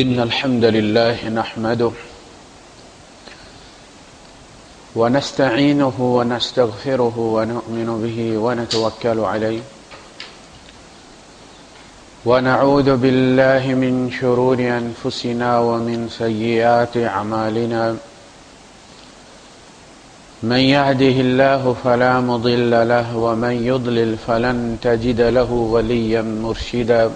إن الحمد لله نحمده ونستعينه ونستغفره ونؤمن به ونتوكل عليه ونعوذ بالله من شرور أنفسنا ومن سيئات أعمالنا من يهده الله فلا مضل له ومن يضلل فلن تجد له وليا مرشدا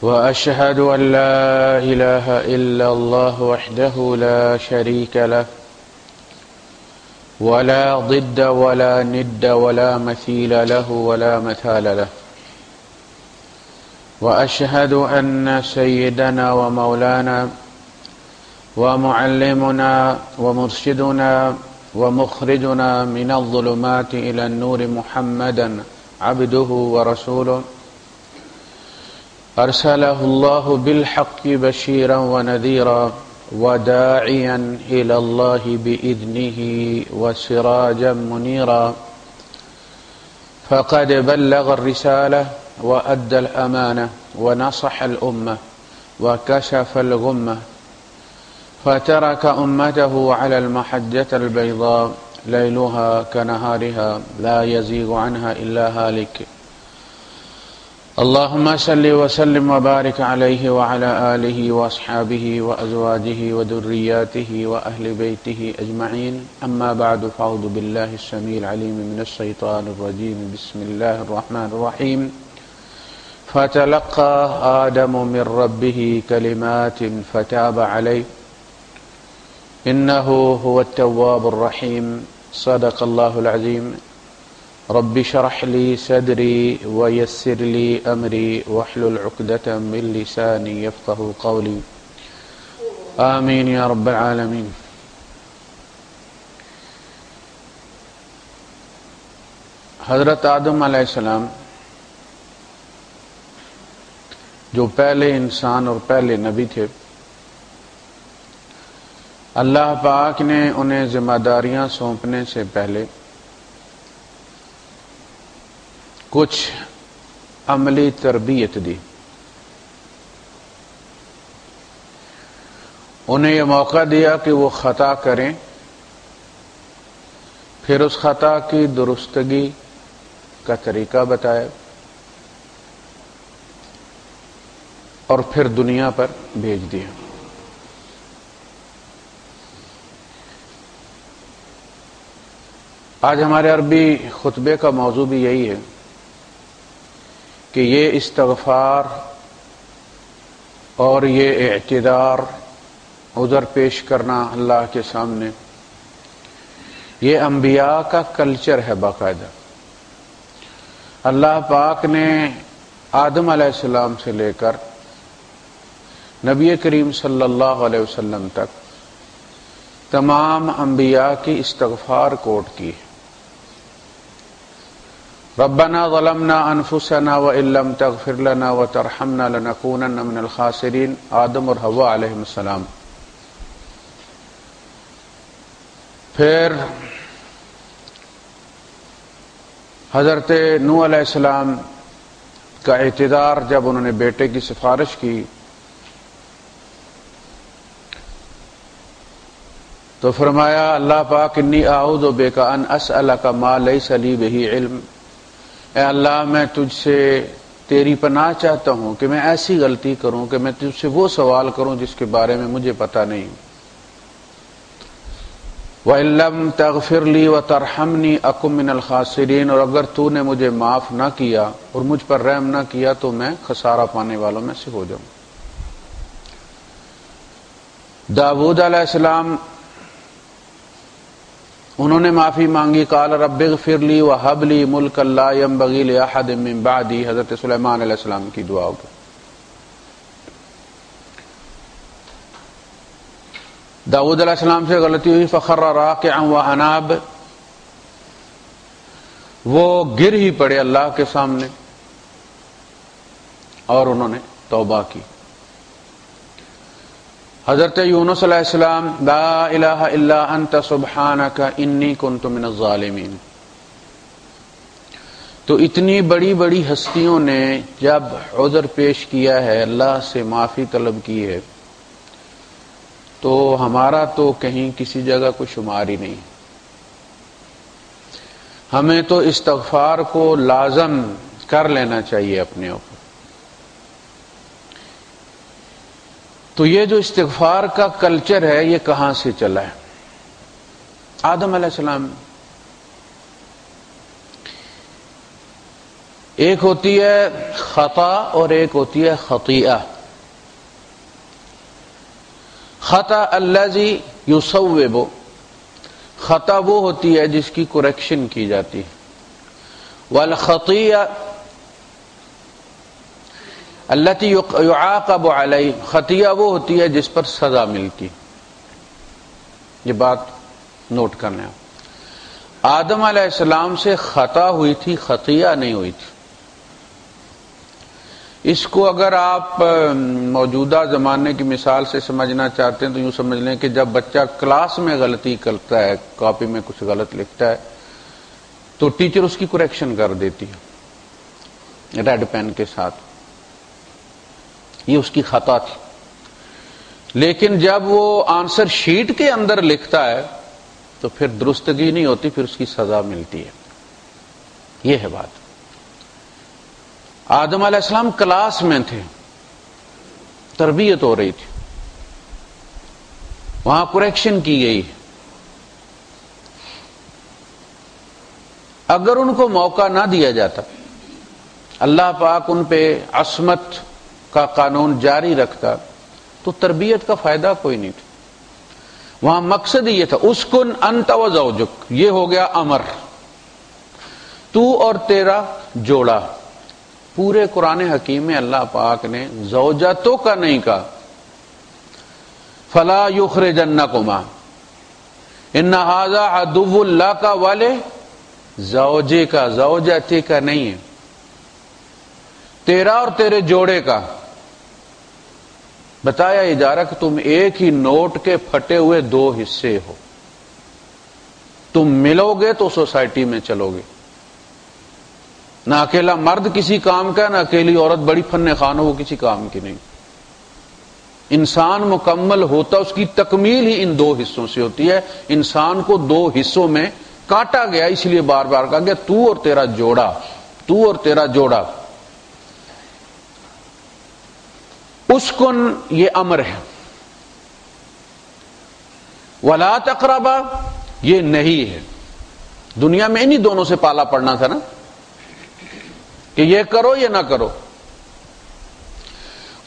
وأشهد أن لا إله إلا الله وحده لا شريك له ولا ضد ولا ند ولا مثيل له ولا مثال له وأشهد أن سيدنا ومولانا ومعلمنا ومرشدنا ومخرجنا من الظلمات إلى النور محمدا عبده ورسوله أرسله الله بالحق بشيرا ونذيرا وداعيا إلى الله بإذنه وسراجا منيرا فقد بلغ الرسالة وأدى الأمانة ونصح الأمة وكشف الغمة فترك أمته على المحجة البيضاء ليلها كنهارها لا يزيغ عنها إلا هالك اللهم صل وسلم وبارك عليه وعلى آله وأصحابه وأزواجه وذرياته وأهل بيته أجمعين أما بعد فأعوذ بالله السميع العليم من الشيطان الرجيم بسم الله الرحمن الرحيم فتلقى آدم من ربه كلمات فتاب عليه إنه هو التواب الرحيم صدق الله العظيم رب اشرح لي صدري ويسر لي أمري واحلل عقدة من لساني يفقهوا قولي آمين يا رب العالمين. حضرت آدم علیہ السلام جو پہلے انسان اور پہلے نبی تھے، اللہ پاک نے انہیں ذمہ داریاں سونپنے سے پہلے کچھ عملی تربیت دی. انہیں یہ موقع دیا کہ وہ خطا کریں، پھر اس خطا کی درستگی کا طریقہ بتایا اور پھر دنیا پر بھیج دیا. آج ہمارے عربی خطبے کا موضوع بھی یہی ہے کہ یہ استغفار اور یہ اعتذار، عذر پیش کرنا اللہ کے سامنے، یہ انبیاء کا کلچر ہے باقاعدہ. اللہ پاک نے آدم علیہ السلام سے لے کر نبی کریم صلی اللہ علیہ وسلم تک تمام انبیاء کی استغفار کوٹ کی. ربنا ظلمنا انفسنا وان لم تغفر لنا وترحمنا لنكونن من الخاسرین، آدم اور حوا علیہ السلام. پھر حضرت نوح علیہ السلام کا اعتذار جب انہوں نے بیٹے کی سفارش کی تو فرمایا اللہ پاک انی اعوذ بک ان اسألک ما لیس لی بہ علم، اے اللہ میں تجھ سے تیری پناہ چاہتا ہوں کہ میں ایسی غلطی کروں کہ میں تجھ سے وہ سوال کروں جس کے بارے میں مجھے پتہ نہیں. وَإِن لَّمْ تَغْفِرْ لِي وَتَرْحَمْنِي أَكُن مِّنَ الْخَاسِرِينَ، اور اگر تو نے مجھے معاف نہ کیا اور مجھ پر رحم نہ کیا تو میں خسارہ پانے والوں میں سے ہو جاؤں. داؤد علیہ السلام انہوں نے معافی مانگی، قال رب اغفر لی وہب لی ملکا لا ينبغی لأحد من بعدی، حضرت سلیمان علیہ السلام کی دعا ہوگی. داؤد علیہ السلام سے غلطی ہوئی، فخر راکعا واناب، وہ گر ہی پڑے اللہ کے سامنے اور انہوں نے توبہ کی. حضرت یونس علیہ السلام لا الہ الا انت سبحانک انی کنت من الظالمین. تو اتنی بڑی بڑی ہستیوں نے جب عذر پیش کیا ہے، اللہ سے معافی طلب کی ہے، تو ہمارا تو کہیں کسی جگہ کوئی شمار ہی نہیں۔ ہمیں تو استغفار کو لازم کر لینا چاہیے اپنے اوپر۔ تو یہ جو استغفار کا کلچر ہے یہ کہاں سے چلا ہے؟ آدم علیہ السلام، ایک ہوتی ہے خطا اور ایک ہوتی ہے خطیئہ۔ خطا الذی یصوب، خطا وہ ہوتی ہے جس کی کریکشن کی جاتی ہے، والخطیئہ التی یعاقب علیہ، خطیہ وہ ہوتی ہے جس پر سزا ملتی۔ یہ بات نوٹ کرنا ہے۔ آدم علیہ السلام سے خطا ہوئی تھی، خطیہ نہیں ہوئی تھی۔ اس کو اگر آپ موجودہ زمانے کی مثال سے سمجھنا چاہتے ہیں تو یوں سمجھ لیں کہ جب بچہ کلاس میں غلطی کرتا ہے، کاپی میں کچھ غلط لکھتا ہے، تو ٹیچر اس کی کریکشن کر دیتی ہے ریڈ پین کے ساتھ، یہ اس کی خطا تھی۔ لیکن جب وہ آنسر شیٹ کے اندر لکھتا ہے تو پھر درستگی نہیں ہوتی، پھر اس کی سزا ملتی ہے۔ یہ ہے بات۔ آدم علیہ السلام کلاس میں تھے، تربیت ہو رہی تھی، وہاں کریکشن کی گئی۔ اگر ان کو موقع نہ دیا جاتا، اللہ پاک ان پہ عصمت کا قانون جاری رکھتا، تو تربیت کا فائدہ کوئی نہیں تھا۔ وہاں مقصد یہ تھا، اسکن انت و زوجک، یہ ہو گیا امر، تو اور تیرا جوڑا۔ پورے قرآن حکیم میں اللہ پاک نے زوجتوں کا نہیں کہا، فلا یخرجنکما ان ھذا عدو لک ولزوجک کا، زوجتی کا نہیں ہے، تیرا اور تیرے جوڑے کا۔ بتایا جا رہا کہ تم ایک ہی نوٹ کے پھٹے ہوئے دو حصے ہو، تم ملو گے تو سوسائٹی میں چلو گے۔ نہ اکیلا مرد کسی کام کا، نہ اکیلی عورت بڑی فن خوان ہو، وہ کسی کام کی نہیں۔ انسان مکمل ہوتا، اس کی تکمیل ہی ان دو حصوں سے ہوتی ہے۔ انسان کو دو حصوں میں کاٹا گیا، اس لیے بار بار کہا گیا تو اور تیرا جوڑا، تو اور تیرا جوڑا۔ اسکن یہ امر ہے، ولا تقربا یہ نہیں ہے۔ دنیا میں انہی دونوں سے پالا پڑنا تھا نا، کہ یہ کرو یا نہ کرو۔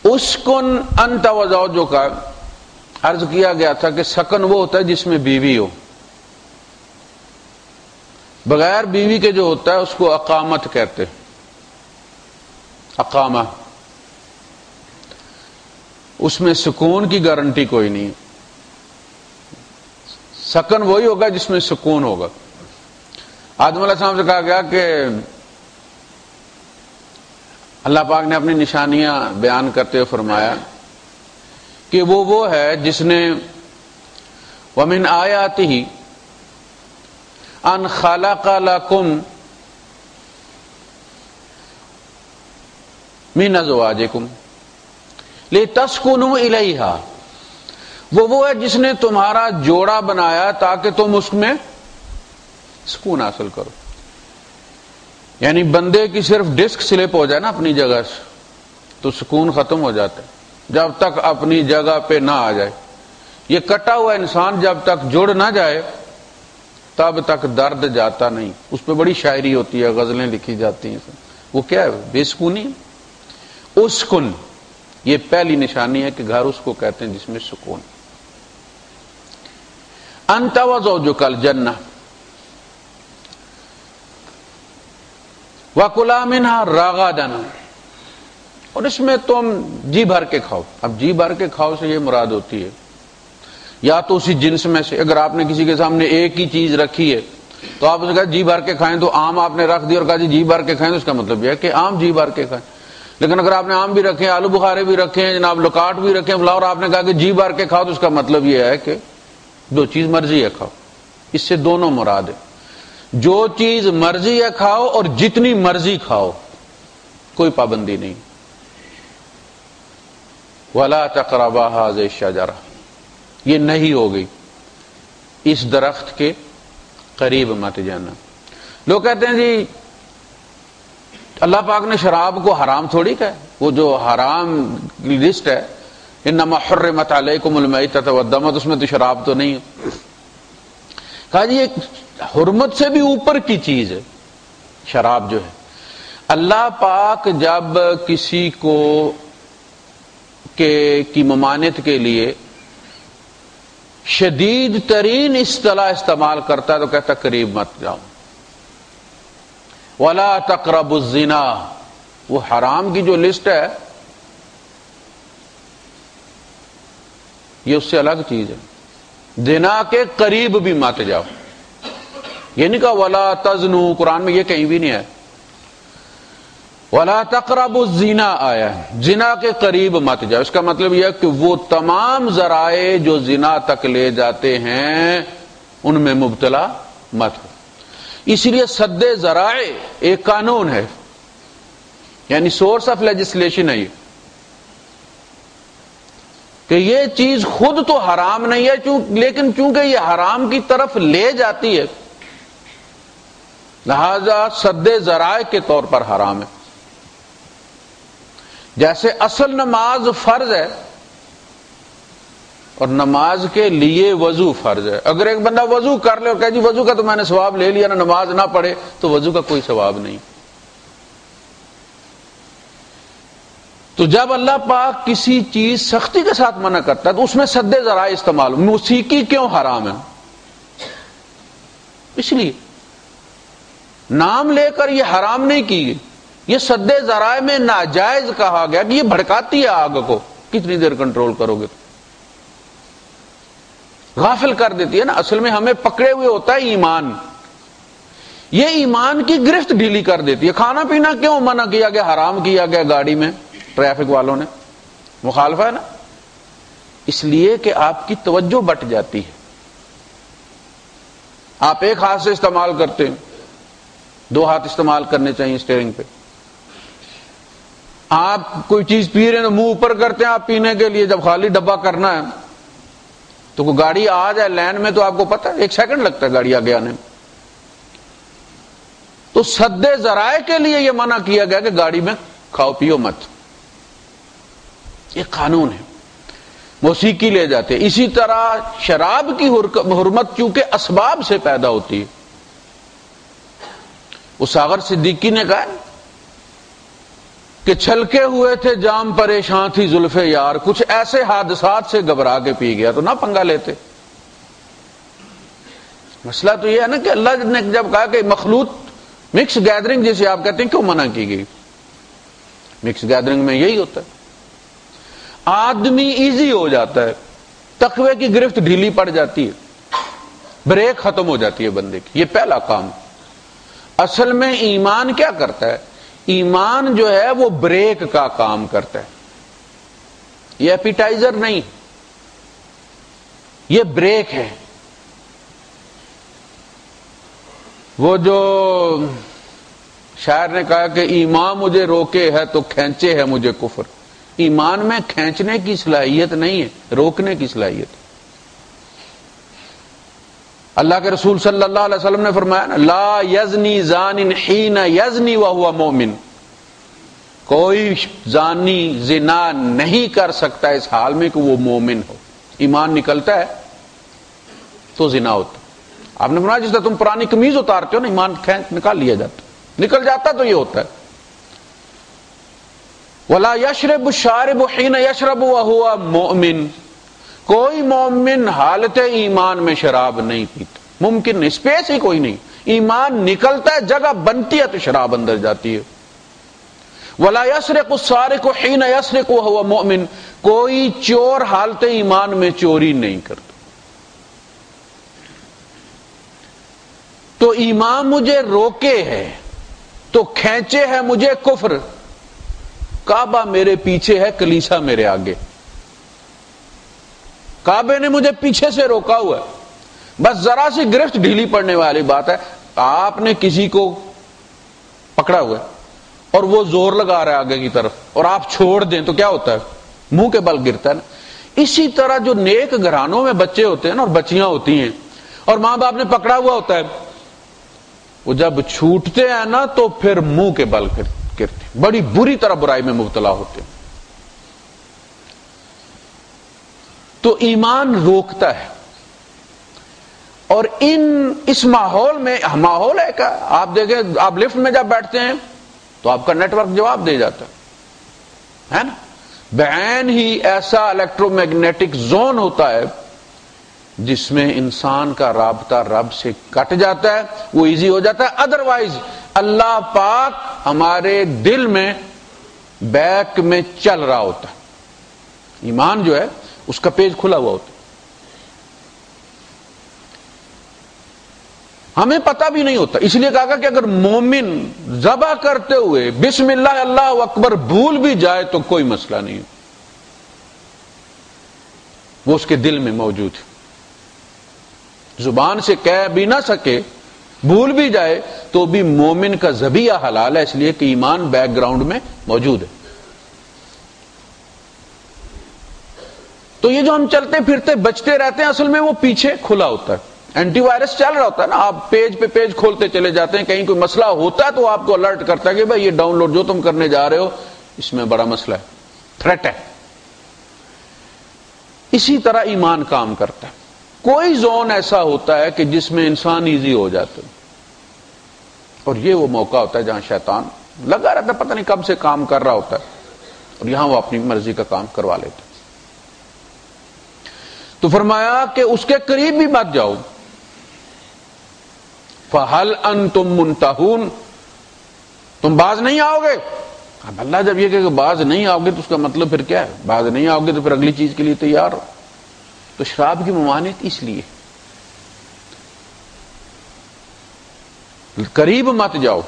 اسکن انت و زوجک کا عرض کیا گیا تھا کہ سکن وہ ہوتا ہے جس میں بیوی ہو، بغیر بیوی کے جو ہوتا ہے اس کو اقامت کہتے ہیں، اقامہ۔ اس میں سکون کی گارنٹی کوئی نہیں۔ سکن وہی ہوگا جس میں سکون ہوگا۔ آدم علیہ السلام سے کہا گیا کہ اللہ پاک نے اپنی نشانیاں بیان کرتے ہوئے فرمایا کہ وہ ہے جس نے وَمِنْ آیَاتِهِ أَنْ خَلَقَ لَكُمْ مِنْ أَزْوَاجِكُمْ لِتَسْكُنُوا إِلَيْهَا، وہ ہے جس نے تمہارا جوڑا بنایا تاکہ تم اس میں سکون حاصل کرو۔ یعنی بندے کی صرف ڈسک سلپ ہو جائے نا اپنی جگہ سے تو سکون ختم ہو جاتا ہے، جب تک اپنی جگہ پہ نہ آ جائے۔ یہ کٹا ہوا انسان جب تک جڑ نہ جائے تب تک درد جاتا نہیں۔ اس پہ بڑی شاعری ہوتی ہے، غزلیں لکھی جاتی ہیں۔ وہ کیا ہے؟ بے سکونی۔ اسکن یہ پہلی نشانی ہے کہ گھر اس کو کہتے ہیں جس میں سکون۔ انت و زوجک الجنہ وَكُلَا مِنْهَا رَغَدًا، اور اس میں تم جی بھر کے کھاؤ۔ اب جی بھر کے کھاؤ سے یہ مراد ہوتی ہے یا تو اسی جنس میں سے، اگر آپ نے کسی کے سامنے ایک ہی چیز رکھی ہے تو آپ اسے کہا جی بھر کے کھائیں، تو آم آپ نے رکھ دی اور کہا جی بھر کے کھائیں، تو اس کا مطلب یہ ہے کہ آم جی بھر کے کھائیں۔ لیکن اگر آپ نے آم بھی رکھے ہیں، آلو بخارے بھی رکھے ہیں، جناب لکاٹ بھی رکھے ہیں، اور آپ نے کہا کہ جی بھر کے کھاؤ، تو اس کا مطلب یہ ہے کہ دو چیز مرضی ہے کھاؤ۔ اس سے دونوں مراد ہے۔ جو چیز مرضی ہے کھاؤ اور جتنی مرضی کھاؤ، کوئی پابندی نہیں. وَلَا تَقْرَبَا هَٰذِهِ الشَّجَرَةَ، یہ نہیں ہو گئی، اس درخت کے قریب مت جانا. لوگ کہتے ہیں جی اللہ پاک نے شراب کو حرام تھوڑی کہا، وہ جو حرام لسٹ ہے انما حرمت علیکم المیتۃ والدم، اس میں تو شراب تو نہیں ہے. کہا جی ایک حرمت سے بھی اوپر کی چیز ہے شراب جو ہے. اللہ پاک جب کسی کو کی ممانعت کے لیے شدید ترین اصطلاح استعمال کرتا ہے تو کہتا قریب مت جاؤ. وَلَا تَقْرَبُوا الزِّنَا، وہ حرام کی جو لسٹ ہے یہ اس سے الگ چیز ہے. زنا کے قریب بھی مت جاؤ. یہ نہیں کہا وَلَا تَزْنُوا، قرآن میں یہ کہیں بھی نہیں ہے. وَلَا تَقْرَبُوا الزِّنَا آیا ہے، زنا کے قریب مت جاؤ. اس کا مطلب یہ ہے کہ وہ تمام ذرائع جو زنا تک لے جاتے ہیں ان میں مبتلا مت ہو. اسی لیے سد ذرائع ایک قانون ہے، یعنی سورس آف لیجسلیشن ہے یہ، کہ یہ چیز خود تو حرام نہیں ہے لیکن چونکہ یہ حرام کی طرف لے جاتی ہے لہذا سد ذرائع کے طور پر حرام ہے. جیسے اصل نماز فرض ہے اور نماز کے لیے وضو فرض ہے. اگر ایک بندہ وضو کر لے اور کہے جی وضو کا تو میں نے ثواب لے لیا نا، نماز نہ پڑھے تو وضو کا کوئی ثواب نہیں. تو جب اللہ پاک کسی چیز سختی کے ساتھ منع کرتا ہے تو اس میں سد ذرائع استعمال. موسیقی کیوں حرام ہے؟ اس لیے نام لے کر یہ حرام نہیں کی گئی، یہ سد ذرائع میں ناجائز کہا گیا کہ یہ بھڑکاتی ہے آگ کو، کتنی دیر کنٹرول کرو گے؟ غافل کر دیتی ہے نا. اصل میں ہمیں پکڑے ہوئے ہوتا ہے ایمان، یہ ایمان کی گرفت ڈھیلی کر دیتی ہے. کھانا پینا کیوں منع کیا گیا، حرام کیا گیا گاڑی میں ٹریفک والوں نے؟ مخالفہ ہے نا. اس لیے کہ آپ کی توجہ بٹ جاتی ہے. آپ ایک ہاتھ سے استعمال کرتے ہیں، دو ہاتھ استعمال کرنے چاہیے اسٹیئرنگ پہ. آپ کوئی چیز پی رہے ہیں منہ اوپر کرتے ہیں آپ پینے کے لیے، جب خالی ڈبہ کرنا ہے تو کوئی گاڑی آ جائے لین میں تو آپ کو پتا ہے 1 سیکنڈ لگتا ہے گاڑی آگے آنے میں. تو سد ذرائع کے لیے یہ منع کیا گیا کہ گاڑی میں کھاؤ پیو مت. یہ قانون ہے. موسیقی لے جاتے. اسی طرح شراب کی حرمت چونکہ اسباب سے پیدا ہوتی ہے. اساغر صدیقی نے کہا کہ چھلکے ہوئے تھے جام پریشان تھی زلف یار، کچھ ایسے حادثات سے گھبرا کے پی گیا تو نہ پنگا لیتے. مسئلہ تو یہ ہے نا کہ اللہ نے جب کہا کہ مخلوط مکس گیدرنگ جسے آپ کہتے ہیں کیوں منع کی گئی؟ مکس گیدرنگ میں یہی ہوتا ہے، آدمی ایزی ہو جاتا ہے، تقوی کی گرفت ڈھیلی پڑ جاتی ہے، بریک ختم ہو جاتی ہے بندے کی. یہ پہلا کام. اصل میں ایمان کیا کرتا ہے؟ ایمان جو ہے وہ بریک کا کام کرتا ہے. یہ ایپیٹائزر نہیں، یہ بریک ہے. وہ جو شاعر نے کہا کہ ایمان مجھے روکے ہے تو کھینچے ہے مجھے کفر. ایمان میں کھینچنے کی صلاحیت نہیں ہے، روکنے کی صلاحیت. اللہ کے رسول صلی اللہ علیہ وسلم نے فرمایا نا لا یزنی زان حین یزنی وہو مومن، کوئی زانی زنا نہیں کر سکتا اس حال میں کہ وہ مومن ہو. ایمان نکلتا ہے تو زنا ہوتا. آپ نے فرمایا جس طرح تم پرانی قمیض اتارتے ہو نا، ایمان نکال لیا جاتا، نکل جاتا تو یہ ہوتا ہے. ولا یشرب الشارب حین یشرب وہو مؤمن، کوئی مومن حالت ایمان میں شراب نہیں پیتا، ممکن نہیں، اسپیس ہی کوئی نہیں. ایمان نکلتا ہے، جگہ بنتی ہے تو شراب اندر جاتی ہے. ولا یسرق السارق حین یسرق وہو مؤمن، کوئی چور حالت ایمان میں چوری نہیں کرتا. تو ایمان مجھے روکے ہے تو کھینچے ہے مجھے کفر. کعبہ میرے پیچھے ہے، کلیسا میرے آگے. کعبے نے مجھے پیچھے سے روکا ہوا ہے، بس ذرا سی گرفت ڈھیلی پڑنے والی بات ہے. آپ نے کسی کو پکڑا ہوا ہے اور وہ زور لگا رہا ہے آگے کی طرف اور آپ چھوڑ دیں تو کیا ہوتا ہے؟ منہ کے بل گرتا ہے نا۔ اسی طرح جو نیک گھرانوں میں بچے ہوتے ہیں نا اور بچیاں ہوتی ہیں اور ماں باپ نے پکڑا ہوا ہوتا ہے، وہ جب چھوٹتے ہیں نا تو پھر منہ کے بل گرتے، بڑی بری طرح برائی میں مبتلا ہوتے ہیں۔ تو ایمان روکتا ہے۔ اور اس ماحول میں، ماحول ہے کیا؟ آپ دیکھیں، آپ لفٹ میں جب بیٹھتے ہیں تو آپ کا نیٹ ورک جواب دے جاتا ہے نا، بعین ہی ایسا الیکٹرو میگنیٹک زون ہوتا ہے جس میں انسان کا رابطہ رب سے کٹ جاتا ہے، وہ ایزی ہو جاتا ہے۔ ادروائز اللہ پاک ہمارے دل میں بیک میں چل رہا ہوتا ہے، ایمان جو ہے اس کا پیج کھلا ہوا ہوتا ہے، ہمیں پتہ بھی نہیں ہوتا۔ اس لیے کہا کہ اگر مومن ذبح کرتے ہوئے بسم اللہ اللہ اکبر بھول بھی جائے تو کوئی مسئلہ نہیں، وہ اس کے دل میں موجود ہے، زبان سے کہہ بھی نہ سکے، بھول بھی جائے تو بھی مومن کا ذبیحہ حلال ہے، اس لیے کہ ایمان بیک گراؤنڈ میں موجود ہے۔ تو یہ جو ہم چلتے پھرتے بچتے رہتے ہیں، اصل میں وہ پیچھے کھلا ہوتا ہے، اینٹی وائرس چل رہا ہوتا ہے نا، آپ پیج پہ پیج کھولتے چلے جاتے ہیں، کہیں کوئی مسئلہ ہوتا ہے تو آپ کو الرٹ کرتا ہے کہ بھائی یہ ڈاؤن لوڈ جو تم کرنے جا رہے ہو اس میں بڑا مسئلہ ہے، تھریٹ ہے۔ اسی طرح ایمان کام کرتا ہے۔ کوئی زون ایسا ہوتا ہے کہ جس میں انسان ایزی ہو جاتا ہے، اور یہ وہ موقع ہوتا ہے جہاں شیطان لگا رہتا ہے، پتہ نہیں کب سے کام کر رہا ہوتا ہے، اور یہاں وہ اپنی مرضی کا کام کروا لیتا ہے۔ تو فرمایا کہ اس کے قریب بھی مت جاؤ، فَهَلْ أَنْتُمْ مُنْتَهُونَ، تم باز نہیں آؤ گے۔ اب اللہ جب یہ کہ باز نہیں آؤ گے تو اس کا مطلب پھر کیا ہے؟ باز نہیں آؤ گے تو پھر اگلی چیز کے لیے تیار ہو۔ تو شراب کی ممانعت اس لیے قریب مت جاؤ،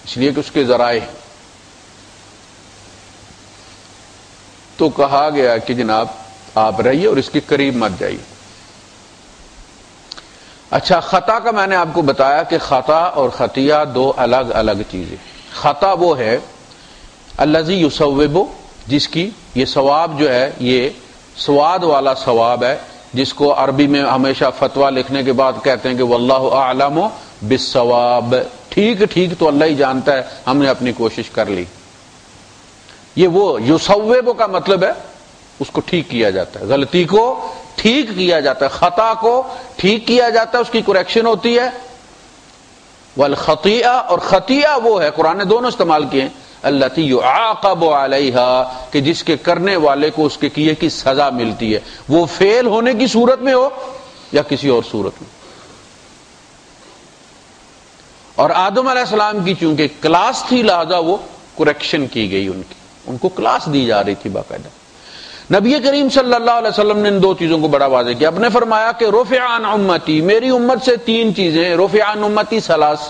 اس لیے کہ اس کے ذرائع۔ تو کہا گیا کہ جناب آپ رہیے اور اس کے قریب مت جائیے۔ اچھا، خطا کا میں نے آپ کو بتایا کہ خطا اور خطیہ دو الگ الگ چیزیں۔ خطا وہ ہے الذی یصوب، جس کی یہ ثواب جو ہے یہ سواد والا ثواب ہے، جس کو عربی میں ہمیشہ فتویٰ لکھنے کے بعد کہتے ہیں کہ واللہ اعلم بالصواب، ٹھیک ٹھیک تو اللہ ہی جانتا ہے، ہم نے اپنی کوشش کر لی۔ یہ وہ یصوب کا مطلب ہے اس کو ٹھیک کیا جاتا ہے، غلطی کو ٹھیک کیا جاتا ہے، خطا کو ٹھیک کیا جاتا ہے، اس کی کریکشن ہوتی ہے۔ والخطیئہ، اور خطیئہ وہ ہے، قرآن نے دونوں استعمال کیے ہیں، التی یعاقب علیہا، کہ جس کے کرنے والے کو اس کے کیے کی سزا ملتی ہے، وہ فیل ہونے کی صورت میں ہو یا کسی اور صورت میں۔ اور آدم علیہ السلام کی چونکہ کلاس تھی لہذا وہ کریکشن کی گئی، ان کو کلاس دی جا رہی تھی باقاعدہ۔ نبی کریم صلی اللہ علیہ وسلم نے ان دو چیزوں کو بڑا واضح کیا، آپ نے فرمایا کہ رفع عن امتی، میری امت سے تین چیزیں، رفع عن امتی ثلاث،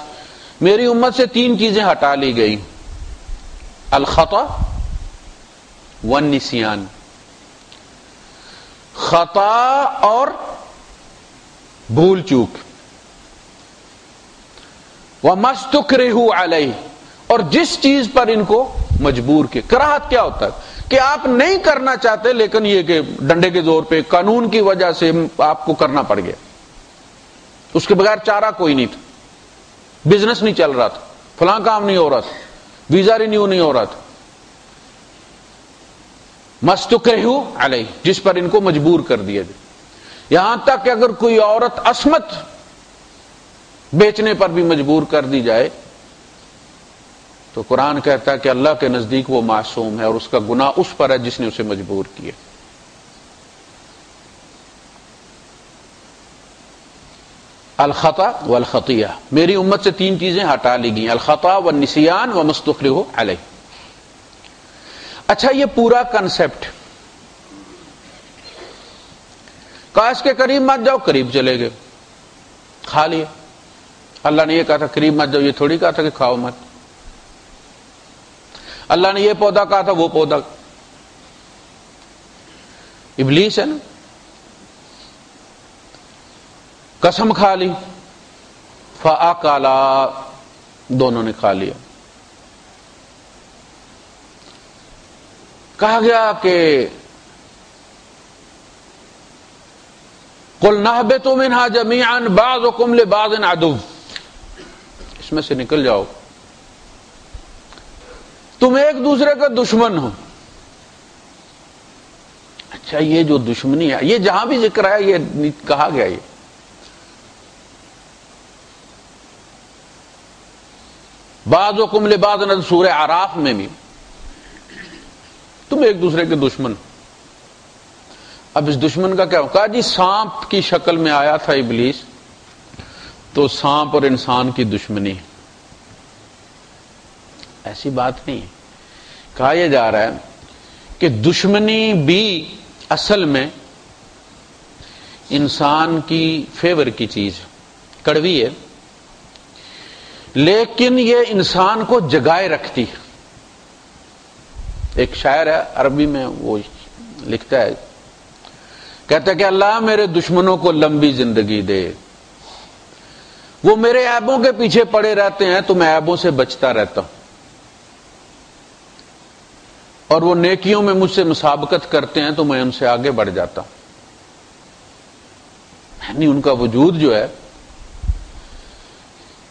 میری امت سے تین چیزیں ہٹا لی گئی، الخطا والنسیان، خطا اور بھول چوک، وما استکرہوا علیہ، اور جس چیز پر ان کو مجبور کیا۔ کراہت کیا ہوتا ہے کہ آپ نہیں کرنا چاہتے لیکن یہ کہ ڈنڈے کے زور پہ قانون کی وجہ سے آپ کو کرنا پڑ گیا، اس کے بغیر چارہ کوئی نہیں تھا، بزنس نہیں چل رہا تھا، فلاں کام نہیں ہو رہا تھا، ویزا رینیو نہیں ہو رہا تھا، مستکرہوا علیہ، جس پر ان کو مجبور کر دیا جائے۔ یہاں تک کہ اگر کوئی عورت عصمت بیچنے پر بھی مجبور کر دی جائے تو قرآن کہتا ہے کہ اللہ کے نزدیک وہ معصوم ہے اور اس کا گناہ اس پر ہے جس نے اسے مجبور کیا۔ الخطا والخطیہ، میری امت سے تین چیزیں ہٹا لی گئی، الخطا والنسیان وما استکرہوا علیہ۔ اچھا، یہ پورا کنسپٹ کاش کے قریب مت جاؤ، قریب چلے گئے، کھا لیے۔ اللہ نے یہ کہا تھا قریب مت جاؤ، یہ تھوڑی کہا تھا کہ کھاؤ مت۔ اللہ نے یہ پودا کہا تھا، وہ پودا۔ ابلیس ہے نا، قسم کھا لی، فَأَكَلَا، دونوں نے کھا لیا. کہا گیا کہ قُلْنَا اهْبِطُوا مِنْهَا جَمِيعًا بَعْضُكُمْ لِبَعْضٍ عَدُوٌّ، اس میں سے نکل جاؤ، تم ایک دوسرے کا دشمن ہو. اچھا، یہ جو دشمنی ہے یہ جہاں بھی ذکر ہے یہ کہا گیا، یہ بعضکم لبعض، سورہ اعراف میں بھی تم ایک دوسرے کے دشمن. اب اس دشمن کا کیا ہو؟ کہا جی سانپ کی شکل میں آیا تھا ابلیس، تو سانپ اور انسان کی دشمنی ہے. ایسی بات نہیں ہے. کہا یہ جا رہا ہے کہ دشمنی بھی اصل میں انسان کی فیور کی چیز ہے، کڑوی ہے، لیکن یہ انسان کو جگائے رکھتی ہے. ایک شاعر ہے عربی میں، وہ لکھتا ہے، کہتا ہے کہ اللہ میرے دشمنوں کو لمبی زندگی دے، وہ میرے عیبوں کے پیچھے پڑے رہتے ہیں تو میں عیبوں سے بچتا رہتا ہوں، اور وہ نیکیوں میں مجھ سے مسابقت کرتے ہیں تو میں ان سے آگے بڑھ جاتا ہوں. یعنی ان کا وجود جو ہے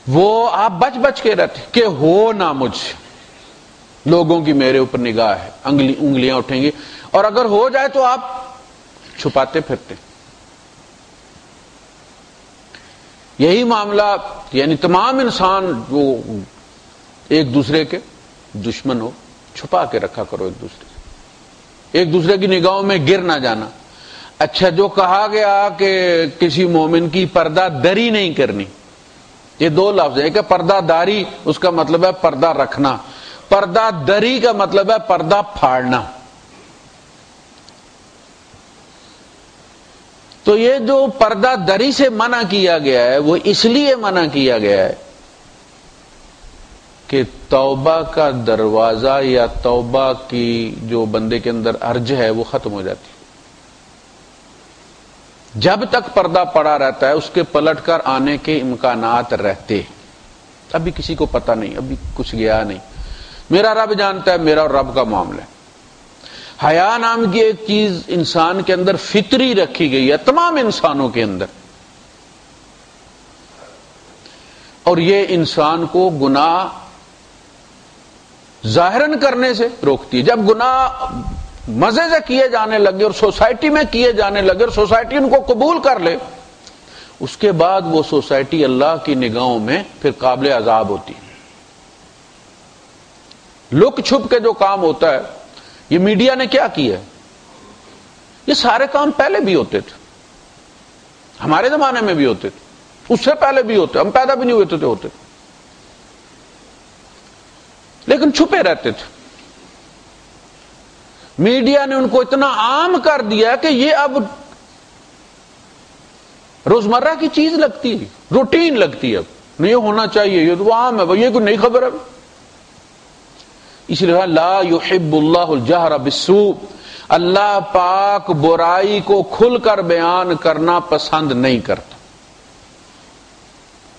وہ آپ بچ بچ کے رہتے کہ ہو نہ مجھ سے، لوگوں کی میرے اوپر نگاہ ہے، انگلیاں اٹھیں گی، اور اگر ہو جائے تو آپ چھپاتے پھرتے. یہی معاملہ، یعنی تمام انسان جو ایک دوسرے کے دشمن ہو، چھپا کے رکھا کرو ایک دوسرے سے، ایک دوسرے کی نگاہوں میں گر نہ جانا. اچھا، جو کہا گیا کہ کسی مومن کی پردہ دری نہیں کرنی، یہ دو لفظ ہیں کہ پردہ داری اس کا مطلب ہے پردہ رکھنا، پردہ دری کا مطلب ہے پردہ پھاڑنا. تو یہ جو پردہ دری سے منع کیا گیا ہے وہ اس لیے منع کیا گیا ہے کہ توبہ کا دروازہ یا توبہ کی جو بندے کے اندر ارج ہے وہ ختم ہو جاتی. جب تک پردہ پڑا رہتا ہے اس کے پلٹ کر آنے کے امکانات رہتے. ابھی کسی کو پتہ نہیں، ابھی کچھ گیا نہیں، میرا رب جانتا ہے، میرا اور رب کا معاملہ ہے. حیا نام کی ایک چیز انسان کے اندر فطری رکھی گئی ہے، تمام انسانوں کے اندر، اور یہ انسان کو گناہ ظاہراً کرنے سے روکتی ہے. جب گناہ مزے سے کیے جانے لگے اور سوسائٹی میں کیے جانے لگے اور سوسائٹی ان کو قبول کر لے، اس کے بعد وہ سوسائٹی اللہ کی نگاہوں میں پھر قابل عذاب ہوتی ہے. لک چھپ کے جو کام ہوتا ہے، یہ میڈیا نے کیا کیا ہے، یہ سارے کام پہلے بھی ہوتے تھے، ہمارے زمانے میں بھی ہوتے تھے، اس سے پہلے بھی ہوتے، ہم پیدا بھی نہیں ہوتے تھے، ہوتے، لیکن چھپے رہتے تھے. میڈیا نے ان کو اتنا عام کر دیا کہ یہ اب روزمرہ کی چیز لگتی ہے، روٹین لگتی ہے. اب نہیں ہونا چاہیے، یہ تو عام ہے، یہ کوئی نئی خبر ہے. اس لیے لا یحب اللہ الجہر بالسوء، اللہ پاک برائی کو کھل کر بیان کرنا پسند نہیں کرتا.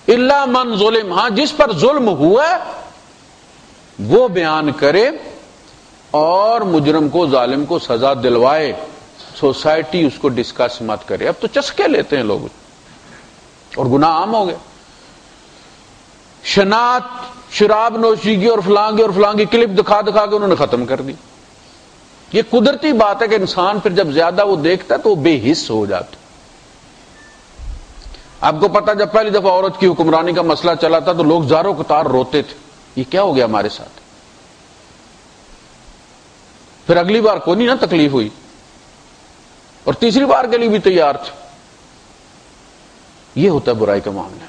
الا من ظلم، ہاں جس پر ظلم ہوا وہ بیان کرے اور مجرم کو، ظالم کو سزا دلوائے. سوسائٹی اس کو ڈسکس مت کرے. اب تو چسکے لیتے ہیں لوگ اور گناہ عام ہو گئے. شناعت، شراب نوشیگی اور فلاں کی کلپ دکھا دکھا کے انہوں نے ختم کر دی. یہ قدرتی بات ہے کہ انسان پھر جب زیادہ وہ دیکھتا ہے تو وہ بے حس ہو جاتا. آپ کو پتا جب پہلی دفعہ عورت کی حکمرانی کا مسئلہ چلا تھا تو لوگ زاروں قطار روتے تھے، یہ کیا ہو گیا ہمارے ساتھ. پھر اگلی بار کوئی نہیں نا تکلیف ہوئی، اور تیسری بار کے لیے بھی تیار تھے. یہ ہوتا ہے برائی کا معاملہ.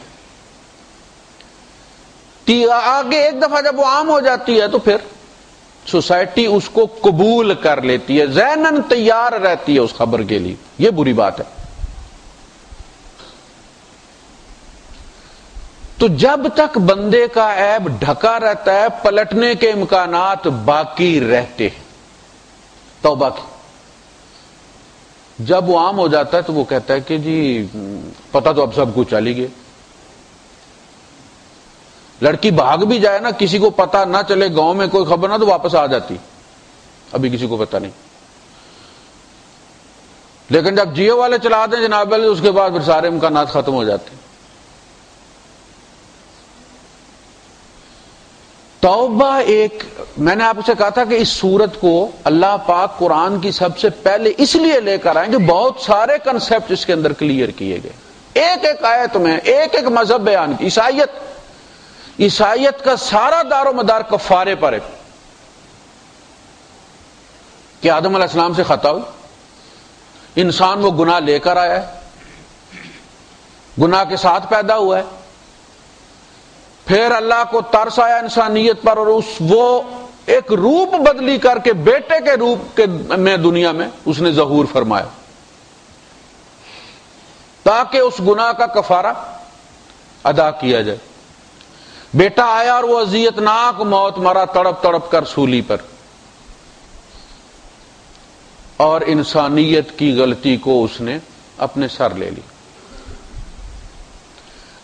آگے ایک دفعہ جب وہ عام ہو جاتی ہے تو پھر سوسائٹی اس کو قبول کر لیتی ہے، ذہناً تیار رہتی ہے اس خبر کے لیے. یہ بری بات ہے. تو جب تک بندے کا عیب ڈھکا رہتا ہے پلٹنے کے امکانات باقی رہتے ہیں توبہ کی. جب وہ عام ہو جاتا ہے تو وہ کہتا ہے کہ جی پتہ تو اب سب کچھ چل ہی گیا. لڑکی بھاگ بھی جائے نا، کسی کو پتا نہ چلے، گاؤں میں کوئی خبر نہ، تو واپس آ جاتی، ابھی کسی کو پتا نہیں. لیکن جب جیو والے چلا دیں جناب علی، اس کے بعد پھر سارے امکانات ختم ہو جاتے ہیں. توبہ ایک، میں نے آپ سے کہا تھا کہ اس سورت کو اللہ پاک قرآن کی سب سے پہلے اس لیے لے کر آئیں کہ بہت سارے کنسپٹ اس کے اندر کلیئر کیے گئے. ایک ایک آیت میں ایک ایک مذہب بیان کی. عیسائیت کا سارا دار و مدار کفارے پر ہے کہ آدم علیہ السلام سے خطا ہوئی، انسان وہ گناہ لے کر آیا ہے، گناہ کے ساتھ پیدا ہوا ہے، پھر اللہ کو ترس آیا انسانیت پر، اور وہ ایک روپ بدلی کر کے بیٹے کے روپ میں دنیا میں اس نے ظہور فرمایا تاکہ اس گناہ کا کفارہ ادا کیا جائے. بیٹا آیا اور وہ اذیتناک موت مرا تڑپ تڑپ کر سولی پر، اور انسانیت کی غلطی کو اس نے اپنے سر لے لی.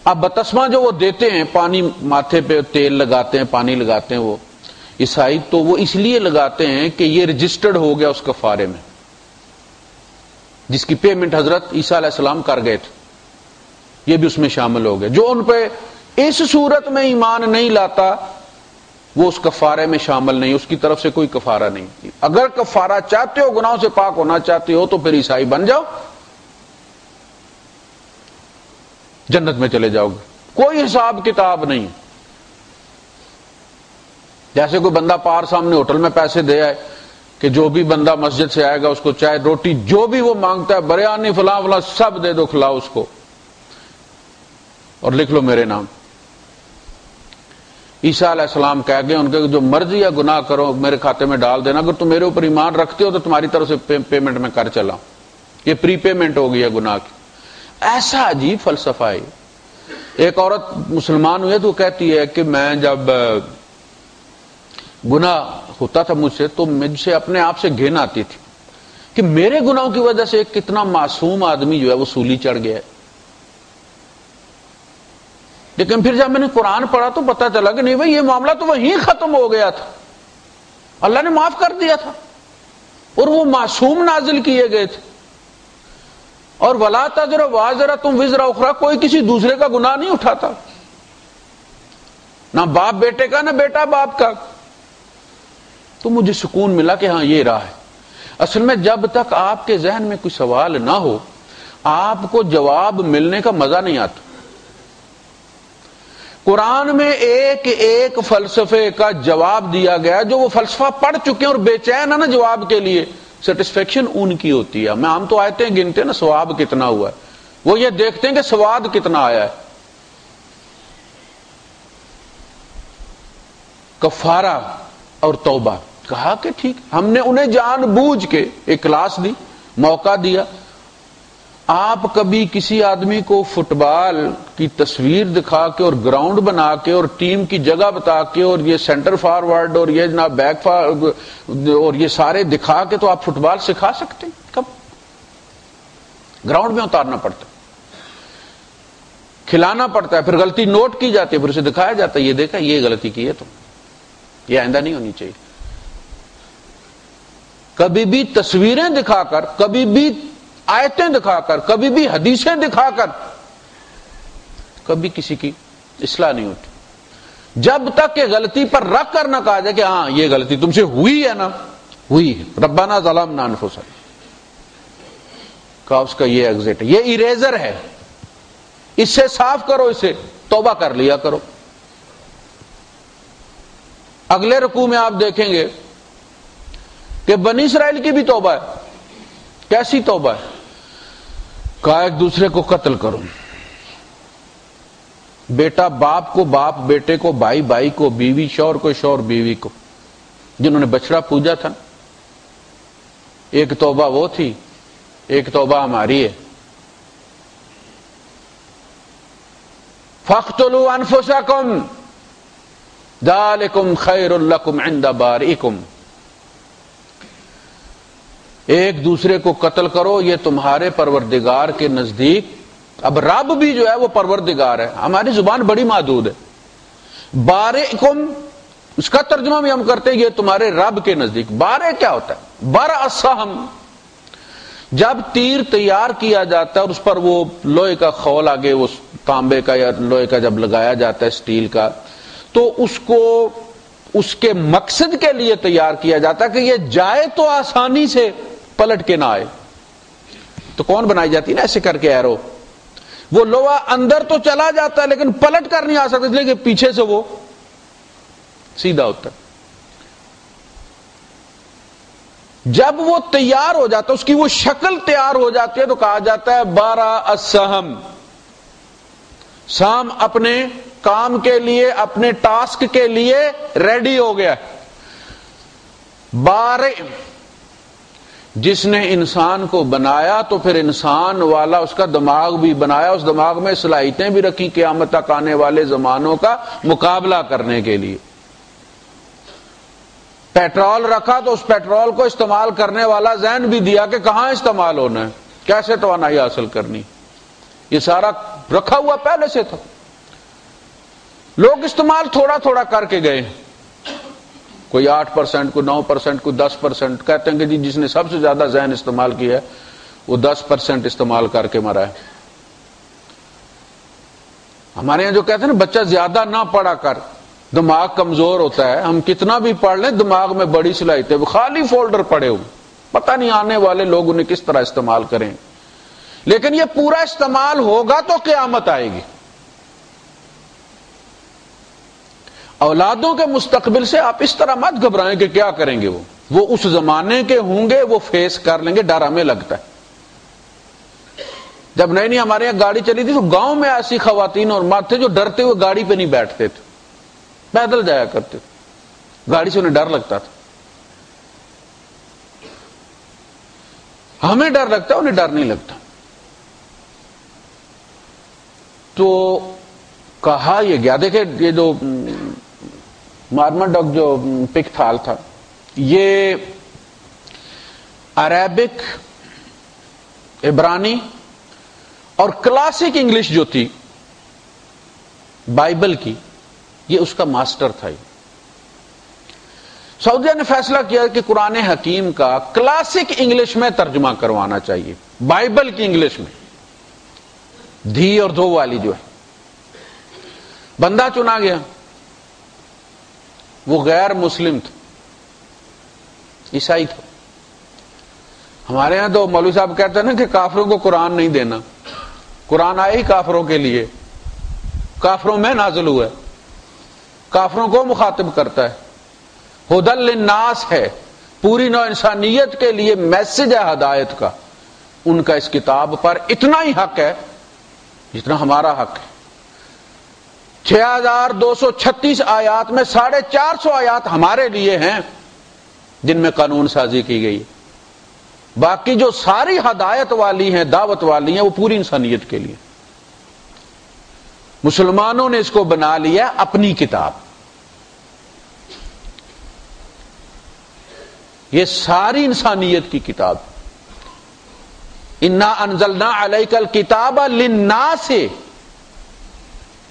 اب بپتسمہ جو وہ دیتے ہیں، پانی ماتھے پہ تیل لگاتے ہیں، پانی لگاتے ہیں، وہ عیسائی تو وہ اس لیے لگاتے ہیں کہ یہ رجسٹرڈ ہو گیا اس کفارے میں جس کی پیمنٹ حضرت عیسیٰ علیہ السلام کر گئے تھے، یہ بھی اس میں شامل ہو گیا. جو ان پہ اس صورت میں ایمان نہیں لاتا وہ اس کفارے میں شامل نہیں، اس کی طرف سے کوئی کفارہ نہیں. اگر کفارہ چاہتے ہو، گناہوں سے پاک ہونا چاہتے ہو، تو پھر عیسائی بن جاؤ، جنت میں چلے جاؤ گے، کوئی حساب کتاب نہیں. جیسے کوئی بندہ پار سامنے ہوٹل میں پیسے دے آئے کہ جو بھی بندہ مسجد سے آئے گا اس کو چائے روٹی جو بھی وہ مانگتا ہے، بریانی فلاں فلاں سب دے دو، کھلاؤ اس کو اور لکھ لو میرے نام. عیسیٰ علیہ السلام کہہ گئے ان کے جو مرضی یا گناہ کرو میرے کھاتے میں ڈال دینا، اگر تم میرے اوپر ایمان رکھتے ہو تو تمہاری طرف سے پیمنٹ میں کر چلا ہوں. یہ پری پیمنٹ ہو گئی ہے گناہ کی. ایسا عجیب فلسفہ ہے. ایک عورت مسلمان ہوئی تو کہتی ہے کہ میں جب گناہ ہوتا تھا مجھ سے تو مجھ سے اپنے آپ سے گھن آتی تھی کہ میرے گناہوں کی وجہ سے ایک کتنا معصوم آدمی جو ہے وہ سولی چڑھ گیا ہے. لیکن پھر جب میں نے قرآن پڑھا تو پتا چلا کہ نہیں بھائی یہ معاملہ تو وہیں ختم ہو گیا تھا، اللہ نے معاف کر دیا تھا اور وہ معصوم نازل کیے گئے تھے. اور وَلَا تَزِرُ وَازِرَةٌ وِزْرَ أُخْرَىٰ، کوئی کسی دوسرے کا گناہ نہیں اٹھاتا، نہ باپ بیٹے کا، نہ بیٹا باپ کا. تو مجھے سکون ملا کہ ہاں یہ راہ ہے. اصل میں جب تک آپ کے ذہن میں کوئی سوال نہ ہو آپ کو جواب ملنے کا مزہ نہیں آتا. قرآن میں ایک ایک فلسفے کا جواب دیا گیا، جو وہ فلسفہ پڑھ چکے ہیں اور بے چین ہے نا جواب کے لیے، سیٹسفیکشن ان کی ہوتی ہے. میں ہم تو آیتیں گنتے ہیں نا ثواب کتنا ہوا ہے، وہ یہ دیکھتے ہیں کہ سواد کتنا آیا ہے. کفارہ اور توبہ کہا کہ ٹھیک، ہم نے انہیں جان بوجھ کے ایک کلاس دی، موقع دیا. آپ کبھی کسی آدمی کو فٹ بال کی تصویر دکھا کے اور گراؤنڈ بنا کے اور ٹیم کی جگہ بتا کے اور یہ سینٹر فارورڈ اور یہ جناب بیک فارورڈ اور یہ سارے دکھا کے تو آپ فٹ بال سکھا سکتے ہیں؟ کب؟ گراؤنڈ میں اتارنا پڑتا ہے، کھلانا پڑتا ہے، پھر غلطی نوٹ کی جاتی ہے، پھر اسے دکھایا جاتا ہے یہ دیکھا یہ غلطی کی ہے تو یہ آئندہ نہیں ہونی چاہیے. کبھی بھی تصویریں دکھا کر، کبھی بھی آیتیں دکھا کر، کبھی بھی حدیثیں دکھا کر کبھی کسی کی اصلاح نہیں ہوتی جب تک کہ غلطی پر رکھ کر نہ کہا جائے کہ ہاں یہ غلطی تم سے ہوئی ہے نا، ہوئی ہے، ربنا ظلمنا انفسنا، کہا اس کا یہ ایگزٹ ہے، یہ اریزر ہے، اس سے صاف کرو، اسے توبہ کر لیا کرو. اگلے رکوع میں آپ دیکھیں گے کہ بنی اسرائیل کی بھی توبہ ہے. کیسی توبہ ہے؟ کہا ایک دوسرے کو قتل کرو، بیٹا باپ کو باپ بیٹے کو، بھائی بھائی کو، بیوی شوہر کو شوہر بیوی کو، جنہوں نے بچڑا پوجا تھا. ایک توبہ وہ تھی، ایک توبہ ہماری ہے. فَاقْتُلُوا أَنفُسَكُمْ ذَلِكُمْ خَيْرٌ لَكُمْ عِنْدَ بَارِئِكُمْ، ایک دوسرے کو قتل کرو، یہ تمہارے پروردگار کے نزدیک. اب رب بھی جو ہے وہ پروردگار ہے. ہماری زبان بڑی محدود ہے، بارئکم، اس کا ترجمہ بھی ہم کرتے ہیں یہ تمہارے رب کے نزدیک۔ بارے کیا ہوتا ہے؟ برأ السہم، جب تیر تیار کیا جاتا ہے اور اس پر وہ لوہے کا خول آگے وہ تانبے کا یا لوہے کا جب لگایا جاتا ہے اسٹیل کا، تو اس کو اس کے مقصد کے لیے تیار کیا جاتا ہے کہ یہ جائے تو آسانی سے پلٹ کے نہ آئے۔ تو کون بنائی جاتی ہے نا ایسے کر کے ایرو، وہ لوہا اندر تو چلا جاتا ہے لیکن پلٹ کر نہیں آ سکتا، اس لیے کہ پیچھے سے وہ سیدھا ہوتا ہے۔ جب وہ تیار ہو جاتا ہے، اس کی وہ شکل تیار ہو جاتی ہے، تو کہا جاتا ہے برأ السہم، سام اپنے کام کے لیے، اپنے ٹاسک کے لیے ریڈی ہو گیا۔ بارئ، جس نے انسان کو بنایا تو پھر انسان والا اس کا دماغ بھی بنایا، اس دماغ میں صلاحیتیں بھی رکھی قیامت تک آنے والے زمانوں کا مقابلہ کرنے کے لیے۔ پیٹرول رکھا تو اس پیٹرول کو استعمال کرنے والا ذہن بھی دیا کہ کہاں استعمال ہونا ہے، کیسے توانائی حاصل کرنی، یہ سارا رکھا ہوا پہلے سے تھا۔ لوگ استعمال تھوڑا تھوڑا کر کے گئے، کوئی 8%، کوئی 9%، کوئی 10%، کہتے ہیں کہ جی جس نے سب سے زیادہ ذہن استعمال کیا ہے وہ 10% استعمال کر کے مرا ہے۔ ہمارے یہاں جو کہتے ہیں نا بچہ زیادہ نہ پڑھا کر، دماغ کمزور ہوتا ہے، ہم کتنا بھی پڑھ لیں دماغ میں بڑی صلاحیت ہے، وہ خالی فولڈر پڑے ہوئے، پتہ نہیں آنے والے لوگ انہیں کس طرح استعمال کریں، لیکن یہ پورا استعمال ہوگا تو قیامت آئے گی۔ اولادوں کے مستقبل سے آپ اس طرح مت گھبرائیں کہ کیا کریں گے، وہ اس زمانے کے ہوں گے، وہ فیس کر لیں گے، ڈر ہمیں لگتا ہے۔ جب نئی ہمارے یہاں گاڑی چلی تھی تو گاؤں میں ایسی خواتین اور مرد تھے جو ڈرتے ہوئے گاڑی پہ نہیں بیٹھتے تھے، پیدل جایا کرتے تھے، گاڑی سے انہیں ڈر لگتا تھا۔ ہمیں ڈر لگتا ہے، انہیں ڈر نہیں لگتا۔ تو کہا یہ گیا، دیکھیں یہ جو مارماڈوک جو پک تھال تھا، یہ عربک، عبرانی اور کلاسک انگلش جو تھی بائبل کی، یہ اس کا ماسٹر تھا۔ سعودیہ نے فیصلہ کیا کہ قرآن حکیم کا کلاسک انگلش میں ترجمہ کروانا چاہیے، بائبل کی انگلش میں، دھی اور دو والی جو ہے۔ بندہ چنا گیا، وہ غیر مسلم تھا، عیسائی تھا۔ ہمارے ہاں تو مولوی صاحب کہتے ہیں نا کہ کافروں کو قرآن نہیں دینا، قرآن آئے ہی کافروں کے لیے، کافروں میں نازل ہوا ہے، کافروں کو مخاطب کرتا ہے، ہدی للناس ہے، پوری نوع انسانیت کے لیے میسج ہے ہدایت کا۔ ان کا اس کتاب پر اتنا ہی حق ہے جتنا ہمارا حق ہے۔ 6236 آیات میں 450 آیات ہمارے لیے ہیں جن میں قانون سازی کی گئی، باقی جو ساری ہدایت والی ہیں، دعوت والی ہیں، وہ پوری انسانیت کے لیے۔ مسلمانوں نے اس کو بنا لیا اپنی کتاب، یہ ساری انسانیت کی کتاب۔ انا انزلنا علیک الکتاب للناس،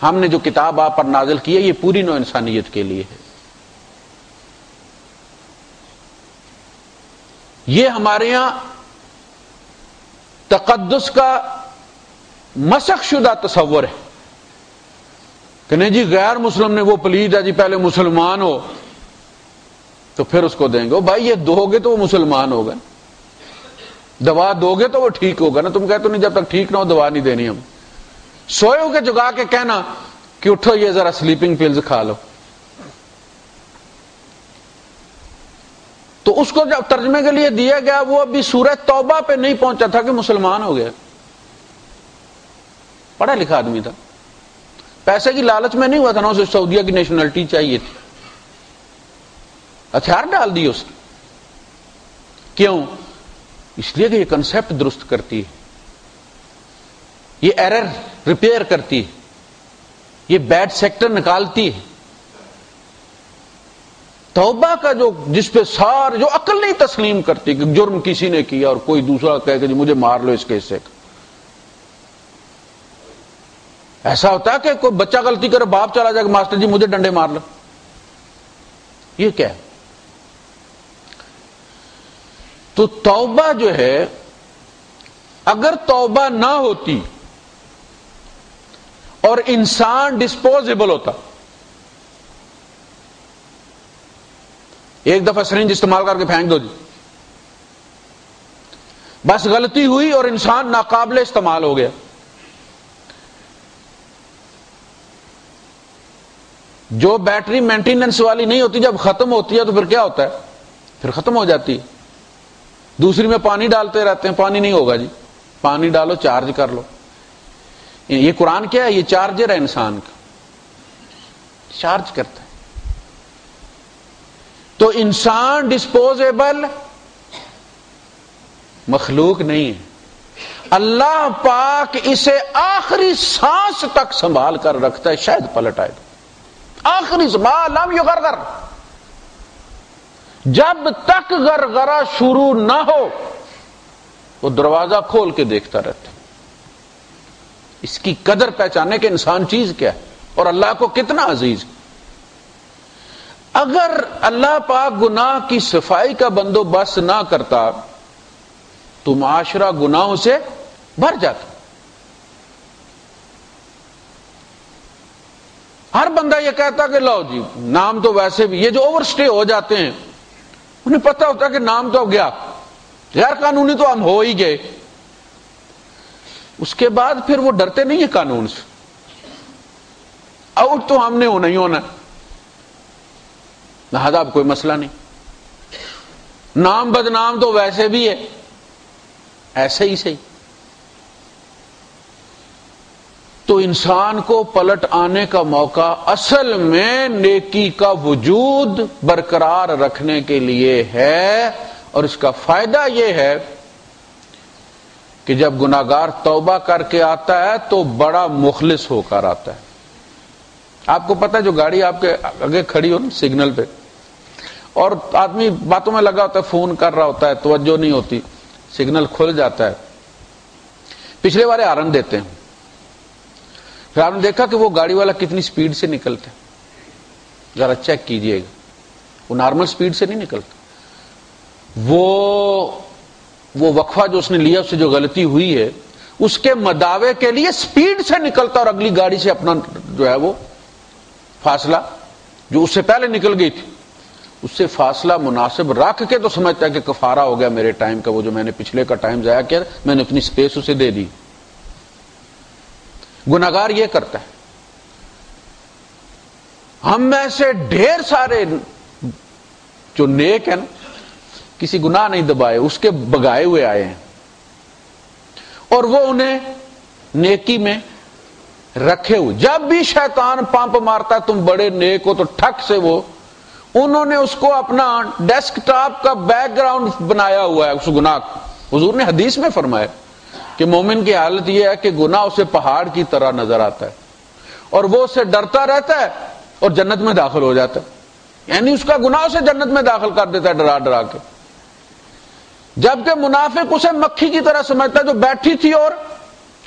ہم نے جو کتاب آپ پر نازل کی ہے یہ پوری نوع انسانیت کے لیے ہے۔ یہ ہمارے یہاں تقدس کا مسخ شدہ تصور ہے کہ نہیں جی غیر مسلم نے وہ پلید ہے جی، پہلے مسلمان ہو تو پھر اس کو دیں گے۔ بھائی یہ دو گے تو وہ مسلمان ہوگا، دوا دو گے تو وہ ٹھیک ہوگا نا۔ تم کہتے نہیں جب تک ٹھیک نہ ہو دوا نہیں دینی ہم۔ سوئے ہو کے جگا کے کہنا کہ اٹھو یہ ذرا سلیپنگ پلز کھا لو، تو اس کو جب ترجمے کے لیے دیا گیا وہ ابھی سورہ توبہ پہ نہیں پہنچا تھا کہ مسلمان ہو گیا، پڑھا لکھا آدمی تھا، پیسے کی لالچ میں نہیں ہوا تھا نا، اسے سعودیہ کی نیشنلٹی چاہیے تھی، ہتھیار ڈال دی اس نے۔ کیوں؟ اس لیے کہ یہ کنسپٹ درست کرتی ہے، یہ ایرر ریپیئر کرتی ہے، یہ بیڈ سیکٹر نکالتی ہے۔ توبہ کا جو جس پہ سارے جو عقل نہیں تسلیم کرتی کہ جرم کسی نے کیا اور کوئی دوسرا کہے کہ مجھے مار لو اس کے حصے کا، ایسا ہوتا ہے کہ کوئی بچہ غلطی کرے باپ چلا جائے کہ ماسٹر جی مجھے ڈنڈے مار لو. یہ کیا ہے؟ تو توبہ جو ہے، اگر توبہ نہ ہوتی اور انسان ڈسپوزیبل ہوتا، ایک دفعہ سرنج استعمال کر کے پھینک دو جی، بس غلطی ہوئی اور انسان ناقابل استعمال ہو گیا. جو بیٹری مینٹیننس والی نہیں ہوتی جب ختم ہوتی ہے تو پھر کیا ہوتا ہے؟ پھر ختم ہو جاتی ہے. دوسری میں پانی ڈالتے رہتے ہیں، پانی نہیں ہوگا جی، پانی ڈالو چارج کر لو. یہ قرآن کیا ہے؟ یہ چارجر ہے انسان کا، چارج کرتا ہے. تو انسان ڈسپوزیبل مخلوق نہیں ہے، اللہ پاک اسے آخری سانس تک سنبھال کر رکھتا ہے، شاید پلٹ آئے گا آخری لم یغرغر، جب تک غرغرہ شروع نہ ہو وہ دروازہ کھول کے دیکھتا رہتا. اس کی قدر پہچانے کہ انسان چیز کیا ہے اور اللہ کو کتنا عزیز. اگر اللہ پاک گناہ کی صفائی کا بندوبست نہ کرتا تو معاشرہ گناہوں سے بھر جاتا. ہر بندہ یہ کہتا کہ لو جی نام تو ویسے بھی، یہ جو اوور سٹے ہو جاتے ہیں انہیں پتہ ہوتا کہ نام تو گیا، غیر قانونی تو ہم ہو ہی گئے. اس کے بعد پھر وہ ڈرتے نہیں ہیں قانون سے، آؤٹ تو ہم نے ہونا ہی ہونا، لہذا اب کوئی مسئلہ نہیں. نام بدنام تو ویسے بھی ہے، ایسے ہی صحیح. تو انسان کو پلٹ آنے کا موقع اصل میں نیکی کا وجود برقرار رکھنے کے لیے ہے، اور اس کا فائدہ یہ ہے کہ جب گناہگار توبہ کر کے آتا ہے تو بڑا مخلص ہو کر آتا ہے. آپ کو پتہ ہے جو گاڑی آپ کے آگے کھڑی ہو نا سگنل پہ، اور آدمی باتوں میں لگا ہوتا ہے، فون کر رہا ہوتا ہے، توجہ نہیں ہوتی، سگنل کھل جاتا ہے، پچھلے والے ہارن دیتے ہیں. پھر آپ نے دیکھا کہ وہ گاڑی والا کتنی سپیڈ سے نکلتا ہے، ذرا چیک کیجئے گا، وہ نارمل سپیڈ سے نہیں نکلتا. وہ وقفہ جو اس نے لیا، اس سے جو غلطی ہوئی ہے اس کے مداوے کے لیے سپیڈ سے نکلتا اور اگلی گاڑی سے اپنا جو ہے وہ فاصلہ جو اس سے پہلے نکل گئی تھی اس سے فاصلہ مناسب رکھ کے تو سمجھتا ہے کہ کفارہ ہو گیا میرے ٹائم کا، وہ جو میں نے پچھلے کا ٹائم ضائع کیا میں نے اپنی سپیس اسے دے دی. گناہگار یہ کرتا ہے. ہم میں سے ڈھیر سارے جو نیک ہیں نا، کسی گناہ نہیں دبائے، اس کے بگائے ہوئے آئے ہیں، اور وہ انہیں نیکی میں رکھے ہوئے. جب بھی شیطان پمپ مارتا ہے تم بڑے نیک ہو تو ٹھک سے انہوں نے اس کو اپنا ڈیسک ٹاپ کا بیک گراؤنڈ بنایا ہوا ہے اس گناہ. حضور نے حدیث میں فرمایا کہ مومن کی حالت یہ ہے کہ گناہ اسے پہاڑ کی طرح نظر آتا ہے اور وہ اسے ڈرتا رہتا ہے اور جنت میں داخل ہو جاتا ہے. یعنی اس کا گناہ اسے جنت میں داخل کر دیتا ہے ڈرا ڈرا کے. جبکہ منافق اسے مکھی کی طرح سمجھتا ہے جو بیٹھی تھی اور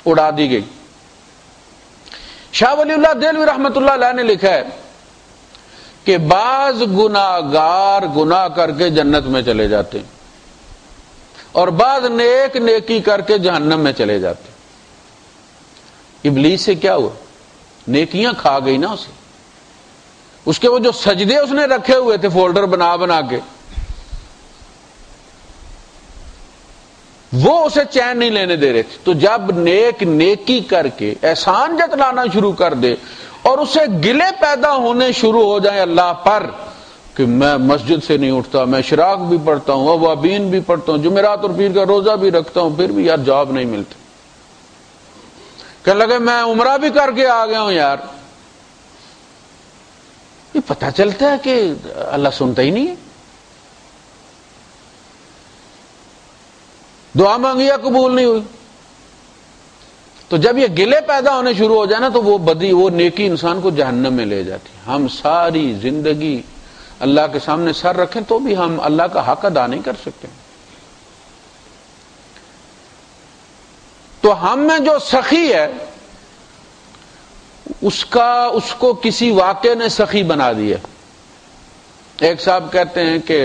اڑا دی گئی. شاہ ولی اللہ دہلوی رحمت اللہ علیہ نے لکھا ہے کہ بعض گناہگار گناہ کر کے جنت میں چلے جاتے ہیں اور بعض نیک نیکی کر کے جہنم میں چلے جاتے. ابلیس سے کیا ہوا؟ نیکیاں کھا گئی نا اسے. اس کے وہ جو سجدے اس نے رکھے ہوئے تھے فولڈر بنا بنا کے، وہ اسے چین نہیں لینے دے رہے تھے. تو جب نیکی کر کے احسان جتلانا شروع کر دے اور اسے گلے پیدا ہونے شروع ہو جائیں اللہ پر کہ میں مسجد سے نہیں اٹھتا، میں اشراق بھی پڑھتا ہوں، اوابین بھی پڑھتا ہوں، جمعرات اور پیر کا روزہ بھی رکھتا ہوں، پھر بھی یار جاب نہیں ملتی. کہنے لگے میں عمرہ بھی کر کے آ گیا ہوں یار. یہ پتہ چلتا ہے کہ اللہ سنتا ہی نہیں ہے. دعا مانگی قبول نہیں ہوئی. تو جب یہ گلے پیدا ہونے شروع ہو جائے نا تو وہ بدی، وہ نیکی انسان کو جہنم میں لے جاتی. ہم ساری زندگی اللہ کے سامنے سر رکھیں تو بھی ہم اللہ کا حق ادا نہیں کر سکتے. تو ہم میں جو سخی ہے اس کو کسی واقعے نے سخی بنا دیا. ایک صاحب کہتے ہیں کہ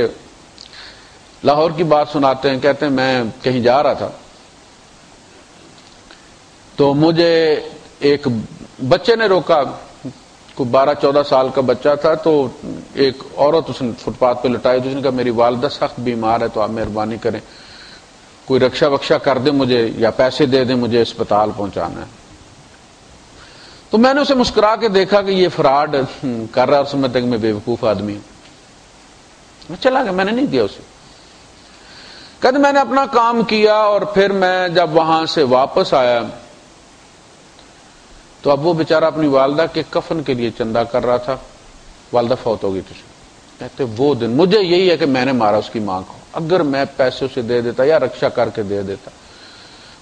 لاہور کی بات سناتے ہیں، کہتے ہیں میں کہیں جا رہا تھا تو مجھے ایک بچے نے روکا، کوئی 12-14 سال کا بچہ تھا. تو ایک عورت اس نے فٹ پاتھ پہ لٹائی، تو اس نے کہا میری والدہ سخت بیمار ہے تو آپ مہربانی کریں کوئی رکشا وکشا کر دیں مجھے یا پیسے دے دیں، مجھے اسپتال پہنچانا ہے. تو میں نے اسے مسکرا کے دیکھا کہ یہ فراڈ کر رہا ہے اور سمجھتا کہ میں بیوقوف آدمی ہوں. میں چلا گیا، میں نے نہیں دیا اسے. کہتے میں نے اپنا کام کیا اور پھر میں جب وہاں سے واپس آیا تو اب وہ بیچارہ اپنی والدہ کے کفن کے لیے چندہ کر رہا تھا، والدہ فوت ہو گئی تھی. کہتے وہ دن مجھے یہی ہے کہ میں نے مارا اس کی ماں کو، اگر میں پیسے اسے دے دیتا یا رکشا کر کے دے دیتا.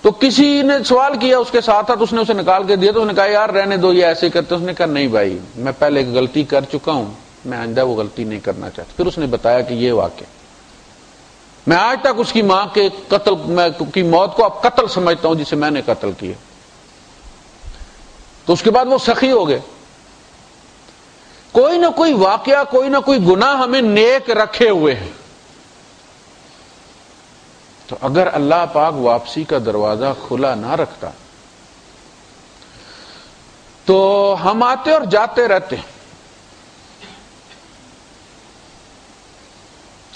تو کسی نے سوال کیا اس کے ساتھ تو اس نے اسے نکال کے دیا. تو اس نے کہا یار رہنے دو، یہ ایسے ہی کرتے. اس نے کہا نہیں بھائی، میں پہلے ایک غلطی کر چکا ہوں، میں آئندہ وہ غلطی نہیں کرنا چاہتا. پھر اس نے بتایا کہ یہ واقعہ میں آج تک اس کی ماں کے قتل کی موت کو اب قتل سمجھتا ہوں جسے میں نے قتل کیا. تو اس کے بعد وہ سخی ہو گئے. کوئی نہ کوئی واقعہ، کوئی نہ کوئی گناہ ہمیں نیک رکھے ہوئے ہیں. تو اگر اللہ پاک واپسی کا دروازہ کھلا نہ رکھتا تو ہم آتے اور جاتے رہتے.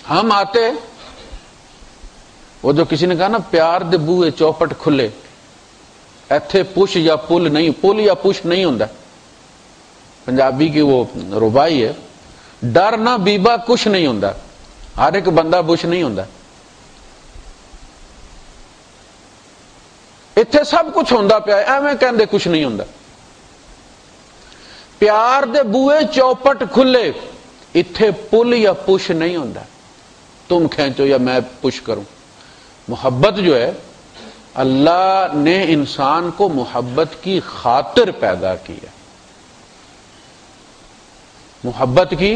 ہم آتے، وہ جو کسی نے کہا نا پیار دے بوئے چوپٹ کھلے، ایتھے پش یا پل نہیں، پل یا پش نہیں ہوندا. پنجابی کی وہ ربائی ہے، ڈر نہ بیبا کچھ نہیں ہوندا، ہر ایک بندہ بش نہیں ہوندا. اتنے سب کچھ ہوندا پیا ایویں کہندے کچھ نہیں ہوندا. پیار دے بوئے چوپٹ کھلے، اتھے پل یا پش نہیں ہوندا. تم کھینچو یا میں پش کروں. محبت جو ہے، اللہ نے انسان کو محبت کی خاطر پیدا کیا، محبت کی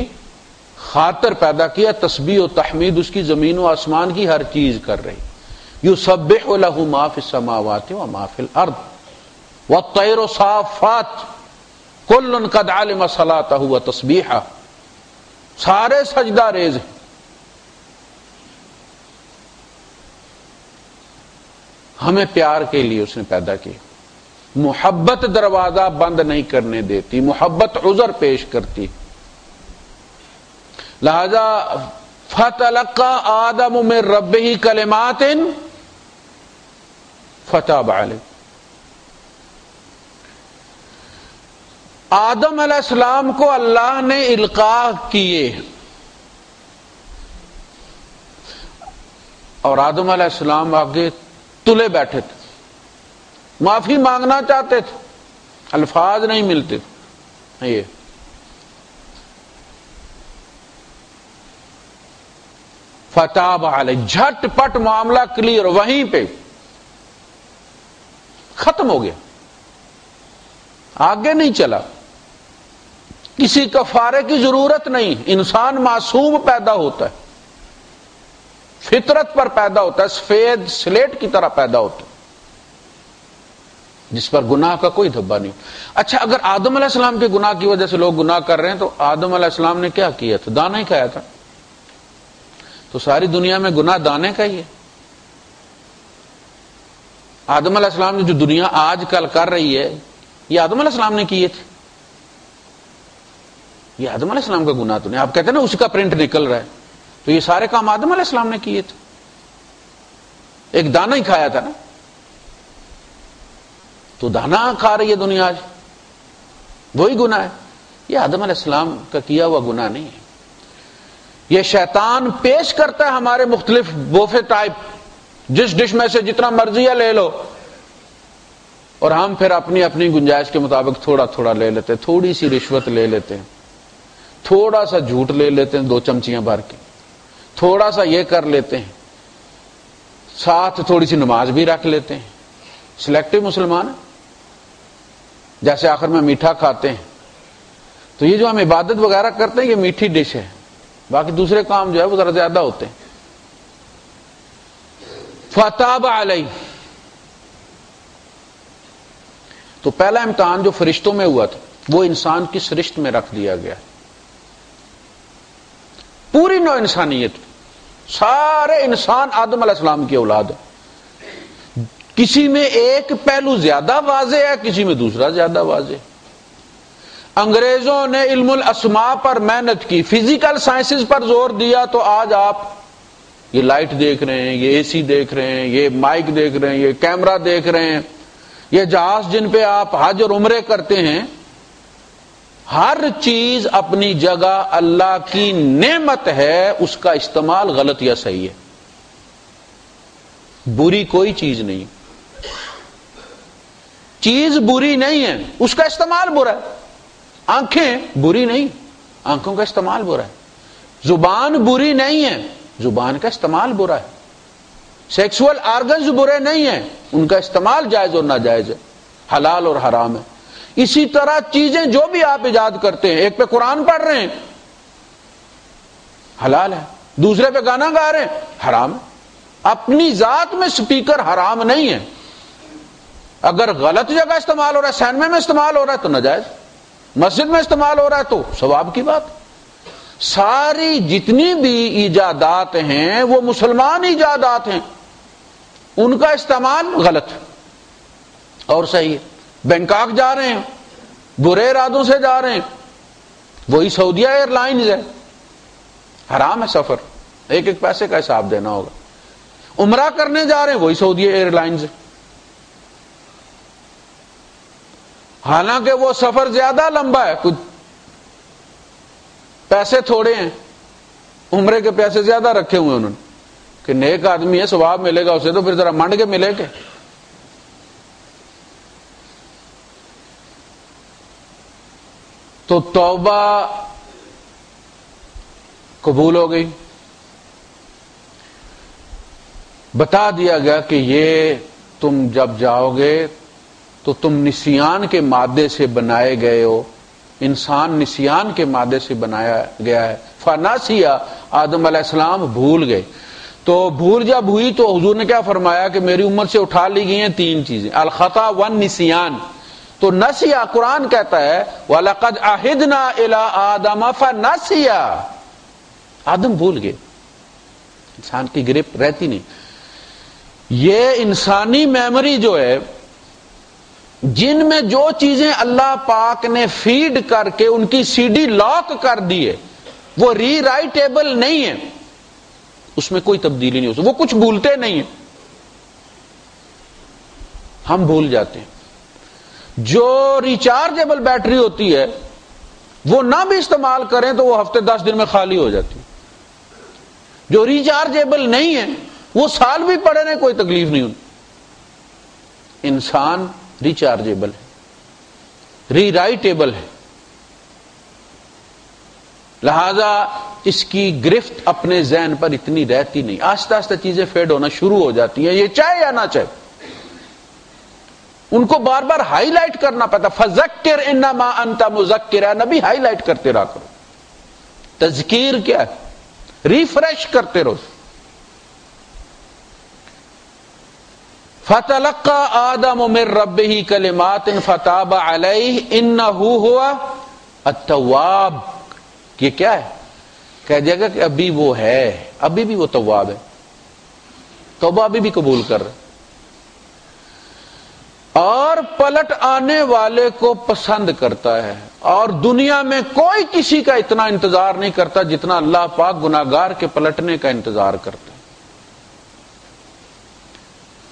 خاطر پیدا کیا. تسبیح و تحمید اس کی زمین و آسمان کی ہر چیز کر رہی. یسبح لہ ما فی السماوات و ما فی الارض والطیر صافات کل قد علم صلاتہ و تسبیحہ. سارے سجدہ ریز ہیں. ہمیں پیار کے لیے اس نے پیدا کیا. محبت دروازہ بند نہیں کرنے دیتی، محبت عذر پیش کرتی. لہذا فتلقى آدم من ربه کلمات فتاب علیہ. آدم علیہ السلام کو اللہ نے القاء کیے اور آدم علیہ السلام آگے تلے بیٹھے تھے، معافی مانگنا چاہتے تھے، الفاظ نہیں ملتے تھے. یہ فتاب علیہ، جھٹ پٹ معاملہ کلیئر، وہیں پہ ختم ہو گیا، آگے نہیں چلا. کسی کفارے کی ضرورت نہیں. انسان معصوم پیدا ہوتا ہے، فطرت پر پیدا ہوتا ہے، سفید سلیٹ کی طرح پیدا ہوتا ہے جس پر گناہ کا کوئی دھبا نہیں. اچھا اگر آدم علیہ السلام کے گناہ کی وجہ سے لوگ گناہ کر رہے ہیں تو آدم علیہ السلام نے کیا کیا تھا؟ دانا ہی کھایا تھا. تو ساری دنیا میں گناہ دانے کا ہی ہے. آدم علیہ السلام نے جو دنیا آج کل کر رہی ہے یہ آدم علیہ السلام نے کیے تھے. یہ آدم علیہ السلام کا گناہ تو نہیں. آپ کہتے ہیں نا اس کا پرنٹ نکل رہا ہے، تو یہ سارے کام آدم علیہ السلام نے کیے تھے. ایک دانہ ہی کھایا تھا نا، تو دانہ کھا رہی ہے دنیا آج، وہی گناہ ہے. یہ آدم علیہ السلام کا کیا ہوا گناہ نہیں ہے. یہ شیطان پیش کرتا ہے ہمارے مختلف بوفے ٹائپ، جس ڈش میں سے جتنا مرضی ہے لے لو، اور ہم پھر اپنی اپنی گنجائش کے مطابق تھوڑا تھوڑا لے لیتے ہیں. تھوڑی سی رشوت لے لیتے ہیں، تھوڑا سا جھوٹ لے لیتے ہیں 2 چمچیاں بھر کے، تھوڑا سا یہ کر لیتے ہیں، ساتھ تھوڑی سی نماز بھی رکھ لیتے ہیں. سلیکٹو مسلمان ہیں. جیسے آخر میں میٹھا کھاتے ہیں تو یہ جو ہم عبادت وغیرہ کرتے ہیں یہ میٹھی ڈش ہے، باقی دوسرے کام جو ہے وہ ذرا زیادہ ہوتے ہیں. فتاب علیہ، تو پہلا امتحان جو فرشتوں میں ہوا تھا وہ انسان کی سرشت میں رکھ دیا گیا. پوری نوع انسانیت سارے انسان آدم علیہ السلام کی اولاد ہے. کسی میں ایک پہلو زیادہ واضح ہے، کسی میں دوسرا زیادہ واضح ہے. انگریزوں نے علم الاسماء پر محنت کی، فزیکل سائنسز پر زور دیا، تو آج آپ یہ لائٹ دیکھ رہے ہیں، یہ اے سی دیکھ رہے ہیں، یہ مائک دیکھ رہے ہیں، یہ کیمرہ دیکھ رہے ہیں، یہ جہاز جن پہ آپ حج اور عمرے کرتے ہیں. ہر چیز اپنی جگہ اللہ کی نعمت ہے، اس کا استعمال غلط یا صحیح ہے. بری کوئی چیز نہیں، چیز بری نہیں ہے، اس کا استعمال برا ہے. آنکھیں بری نہیں، آنکھوں کا استعمال برا ہے. زبان بری نہیں ہے، زبان کا استعمال برا ہے. سیکسول آرگنز برے نہیں ہیں، ان کا استعمال جائز اور ناجائز ہے، حلال اور حرام ہے. اسی طرح چیزیں جو بھی آپ ایجاد کرتے ہیں، ایک پہ قرآن پڑھ رہے ہیں حلال ہے، دوسرے پہ گانا گا رہے ہیں حرام ہے. اپنی ذات میں سپیکر حرام نہیں ہے. اگر غلط جگہ استعمال ہو رہا ہے، سینما میں استعمال ہو رہا ہے تو ناجائز، مسجد میں استعمال ہو رہا ہے تو ثواب کی بات. ساری جتنی بھی ایجادات ہیں وہ مسلمان ایجادات ہیں، ان کا استعمال غلط اور صحیح ہے. بینکاک جا رہے ہیں، برے ارادوں سے جا رہے ہیں، وہی سعودیہ ایئر لائنز ہے، حرام ہے سفر، ایک ایک پیسے کا حساب دینا ہوگا. عمرہ کرنے جا رہے ہیں، وہی سعودیہ ایئر لائنز ہے، حالانکہ وہ سفر زیادہ لمبا ہے، کچھ پیسے تھوڑے ہیں، عمرے کے پیسے زیادہ رکھے ہوئے انہوں نے کہ نیک آدمی ہے، ثواب ملے گا اسے، تو پھر ذرا منڈ کے ملے گے. تو توبہ قبول ہو گئی. بتا دیا گیا کہ یہ تم جب جاؤ گے تو تم نسیان کے مادے سے بنائے گئے ہو، انسان نسیان کے مادے سے بنایا گیا ہے. فناسیا، آدم علیہ السلام بھول گئے. تو بھول جب ہوئی تو حضور نے کیا فرمایا کہ میری امت سے اٹھا لی گئی ہیں تین چیزیں، الخطا والنسیان. تو نسیا قرآن کہتا ہے وَلَقَدْ عَهِدْنَا إِلَىٰ آدَمَ فَنَسِيَا، آدم بھول گئے. انسان کی گرفت رہتی نہیں. یہ انسانی میموری جو ہے، جن میں جو چیزیں اللہ پاک نے فیڈ کر کے ان کی سی ڈی لاک کر دی ہے، وہ ری رائٹیبل نہیں ہے، اس میں کوئی تبدیلی نہیں ہو سکتی. وہ کچھ بھولتے نہیں ہیں، ہم بھول جاتے ہیں. جو ریچارجیبل بیٹری ہوتی ہے وہ نہ بھی استعمال کریں تو وہ ہفتے 10 دن میں خالی ہو جاتی. جو ریچارجیبل نہیں ہے وہ سال بھی پڑے رہے، کوئی تکلیف نہیں ہوتی. انسان ریچارجیبل ہے، ری رائٹیبل ہے، لہذا اس کی گرفت اپنے ذہن پر اتنی رہتی نہیں. آہستہ آہستہ چیزیں فیڈ ہونا شروع ہو جاتی ہیں، یہ چاہے یا نہ چاہے. ان کو بار بار ہائی لائٹ کرنا پڑتا. فذکر انما انت مذکر، نبی ہائی لائٹ کرتے رہا کرو. تذکیر کیا ہے؟ ریفریش کرتے رہو. فتلقى آدم من ربه کلمات فتاب علیہ انہ هو التواب. یہ کیا ہے؟ کہہ دے گا کہ ابھی وہ ہے، ابھی بھی وہ تواب ہے، توبہ ابھی بھی قبول کر رہا، اور پلٹ آنے والے کو پسند کرتا ہے. اور دنیا میں کوئی کسی کا اتنا انتظار نہیں کرتا جتنا اللہ پاک گناہگار کے پلٹنے کا انتظار کرتا ہے.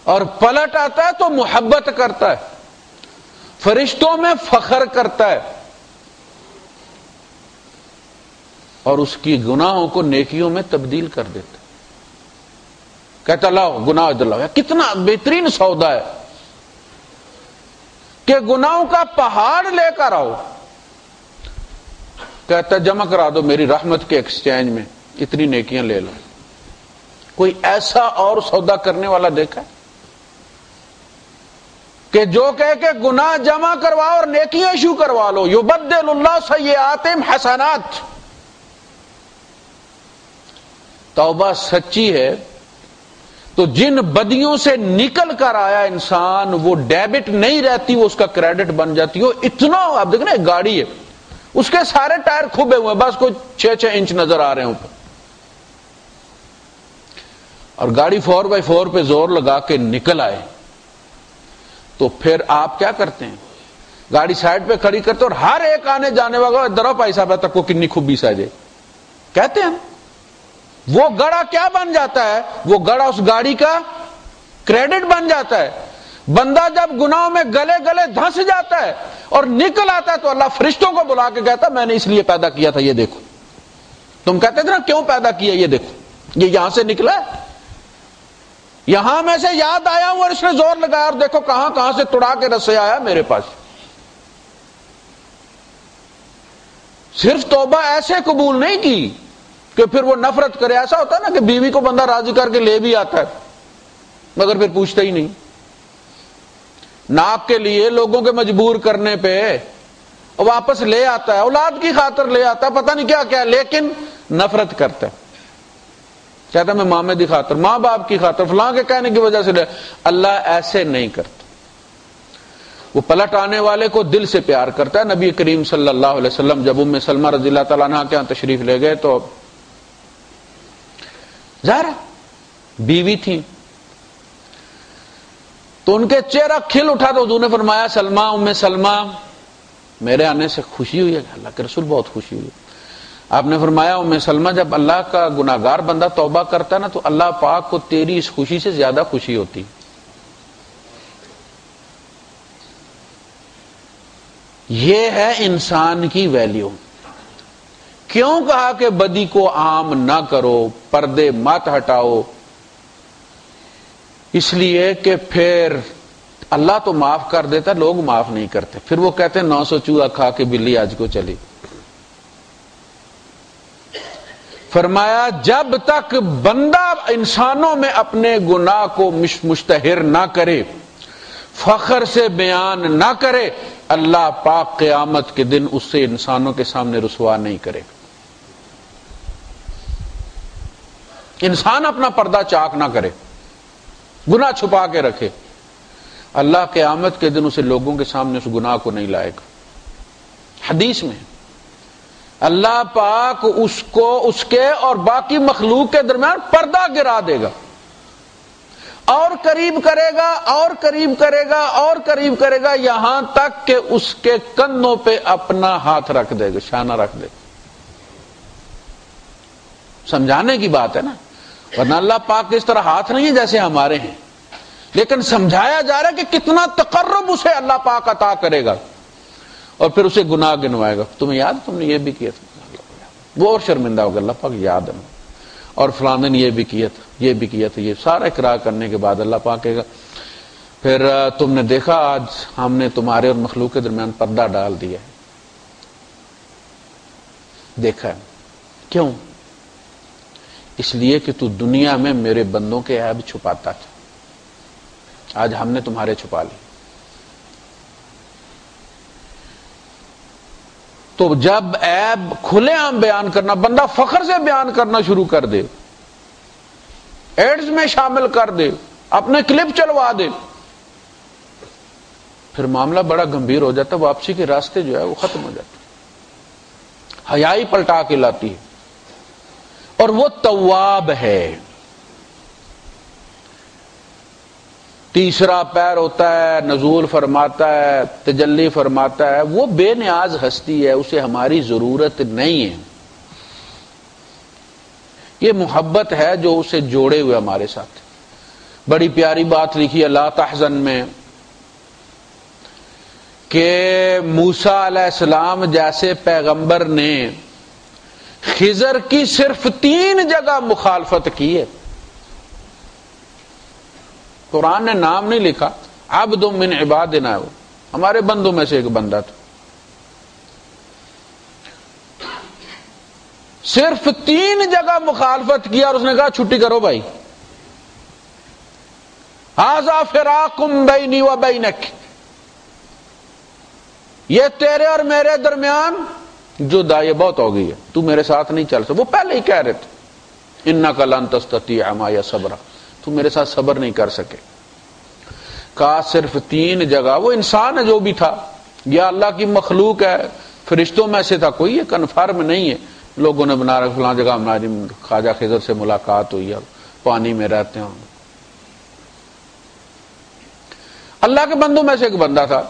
اور پلٹ آتا ہے تو محبت کرتا ہے، فرشتوں میں فخر کرتا ہے، اور اس کی گناہوں کو نیکیوں میں تبدیل کر دیتا ہے. کہتا لاؤ گناہ دلاؤ. کتنا بہترین سودا ہے کہ گناہوں کا پہاڑ لے کر آؤ. کہتا جمع کرا دو میری رحمت کے ایکسچینج میں، اتنی نیکیاں لے لو. کوئی ایسا اور سودا کرنے والا دیکھا ہے کہ جو کہے کہ گناہ جمع کرواؤ اور نیکیاں ایشو کروا لو؟ یبدل اللہ سیئاتہم حسنات. توبہ سچی ہے تو جن بدیوں سے نکل کر آیا انسان، وہ ڈیبٹ نہیں رہتی، وہ اس کا کریڈٹ بن جاتی ہے. اتنا آپ دیکھیں نا، ایک گاڑی ہے، اس کے سارے ٹائر کھبے ہوئے ہیں، بس کوئی 6 انچ نظر آ رہے ہیں اوپر، اور گاڑی 4x4 پہ زور لگا کے نکل آئے، تو پھر آپ کیا کرتے ہیں؟ گاڑی سائڈ پہ کھڑی کرتے اور ہر ایک آنے جانے والا درا بھائی صاحب تک کو کنی خوبی ساجے کہتے ہیں. وہ گڑا کیا بن جاتا ہے؟ وہ گڑا اس گاڑی کا کریڈٹ بن جاتا ہے. بندہ جب گناہوں میں گلے گلے دھنس جاتا ہے اور نکل آتا ہے تو اللہ فرشتوں کو بلا کے کہتا ہے میں نے اس لیے پیدا کیا تھا، یہ دیکھو. تم کہتے تھے نا کیوں پیدا کیا، یہ دیکھو، یہ یہاں سے نکلا ہے، یہاں میں سے یاد آیا ہوں اور اس نے زور لگایا اور دیکھو کہاں کہاں سے توڑا کے رسے آیا میرے پاس. صرف توبہ ایسے قبول نہیں کی کہ پھر وہ نفرت کرے. ایسا ہوتا ہے نا کہ بیوی کو بندہ راضی کر کے لے بھی آتا ہے مگر پھر پوچھتا ہی نہیں. ناک کے لیے لوگوں کے مجبور کرنے پہ واپس لے آتا ہے، اولاد کی خاطر لے آتا ہے، پتہ نہیں کیا کیا، لیکن نفرت کرتا ہے. کہتا ہے میں مامے کی خاطر، ماں باپ کی خاطر، فلاں کے کہنے کی وجہ سے لے. اللہ ایسے نہیں کرتا، وہ پلٹ آنے والے کو دل سے پیار کرتا ہے. نبی کریم صلی اللہ علیہ وسلم جب ام سلمہ رضی اللہ تعالیٰ عنہ کے ہاں تشریف لے گئے تو ظاہر بیوی تھی تو ان کے چہرہ کھل اٹھا تو حضور نے فرمایا سلمہ، ام سلمہ میرے آنے سے خوشی ہوئی ہے؟ اللہ کے رسول بہت خوشی ہوئی. آپ نے فرمایا ام سلمہ جب اللہ کا گناہگار بندہ توبہ کرتا ہے نا تو اللہ پاک کو تیری اس خوشی سے زیادہ خوشی ہوتی. یہ ہے انسان کی ویلیو. کیوں کہا کہ بدی کو عام نہ کرو، پردے مت ہٹاؤ؟ اس لیے کہ پھر اللہ تو معاف کر دیتا، لوگ معاف نہیں کرتے. پھر وہ کہتے ہیں 900 چوہا کھا کے بلی آج کو چلی. فرمایا جب تک بندہ انسانوں میں اپنے گناہ کو مشتہر نہ کرے، فخر سے بیان نہ کرے، اللہ پاک قیامت کے دن اس سے انسانوں کے سامنے رسوا نہیں کرے. انسان اپنا پردہ چاک نہ کرے، گناہ چھپا کے رکھے، اللہ قیامت کے دن اسے لوگوں کے سامنے اس گناہ کو نہیں لائے گا. حدیث میں اللہ پاک اس کو اس کے اور باقی مخلوق کے درمیان پردہ گرا دے گا، اور قریب کرے گا اور قریب کرے گا اور قریب کرے گا، یہاں تک کہ اس کے کندھوں پہ اپنا ہاتھ رکھ دے گا، شانہ رکھ دے گا. سمجھانے کی بات ہے نا، ورنہ اللہ پاک اس طرح ہاتھ نہیں ہے جیسے ہمارے ہیں، لیکن سمجھایا جا رہا ہے کہ کتنا تقرب اسے اللہ پاک عطا کرے گا اور پھر اسے گناہ گنوائے گا. تمہیں یاد تم نے یہ بھی کیا تھا، وہ اور شرمندہ ہوگا. اللہ پاک یاد ہے اور فلاں دن یہ بھی کیا تھا، یہ بھی کیا تھا. یہ سارا اقرار کرنے کے بعد اللہ پاک کہے گا پھر تم نے دیکھا آج ہم نے تمہارے اور مخلوق کے درمیان پردہ ڈال دیا ہے. دیکھا ہے کیوں؟ اس لیے کہ تو دنیا میں میرے بندوں کے عیب چھپاتا تھا، آج ہم نے تمہارے چھپا لی. تو جب عیب کھلے عام بیان کرنا، بندہ فخر سے بیان کرنا شروع کر دے، ایڈز میں شامل کر دے، اپنے کلپ چلوا دے، پھر معاملہ بڑا گمبھیر ہو جاتا ہے. واپسی کے راستے جو ہے وہ ختم ہو جاتے، حیائی پلٹا کے لاتی ہے. اور وہ تواب ہے. تیسرا پیر ہوتا ہے، نزول فرماتا ہے، تجلی فرماتا ہے. وہ بے نیاز ہستی ہے، اسے ہماری ضرورت نہیں ہے. یہ محبت ہے جو اسے جوڑے ہوئے ہمارے ساتھ. بڑی پیاری بات لکھی ہے لا تحزن میں کہ موسیٰ علیہ السلام جیسے پیغمبر نے خضر کی صرف 3 جگہ مخالفت کی ہے. قرآن نے نام نہیں لکھا، عبد من عبادنا ہے، وہ ہمارے بندوں میں سے ایک بندہ تھا. صرف 3 جگہ مخالفت کیا اور اس نے کہا چھٹی کرو بھائی، ھذا فراق بینی و بینک، یہ تیرے اور میرے درمیان جدا، یہ بہت ہو گئی ہے، تو میرے ساتھ نہیں چل سکتا. وہ پہلے ہی کہہ رہے تھے انک لن تستطیع معی صبرا، تو میرے ساتھ صبر نہیں کر سکے. کہا صرف 3 جگہ، وہ انسان ہے جو بھی تھا یا اللہ کی مخلوق ہے، فرشتوں میں سے تھا، کوئی یہ کنفرم نہیں ہے. لوگوں نے بنا رکھا فلاں جگہ ہماری خواجہ خضر سے ملاقات ہوئی ہے، پانی میں رہتے ہیں. اللہ کے بندوں میں سے ایک بندہ تھا.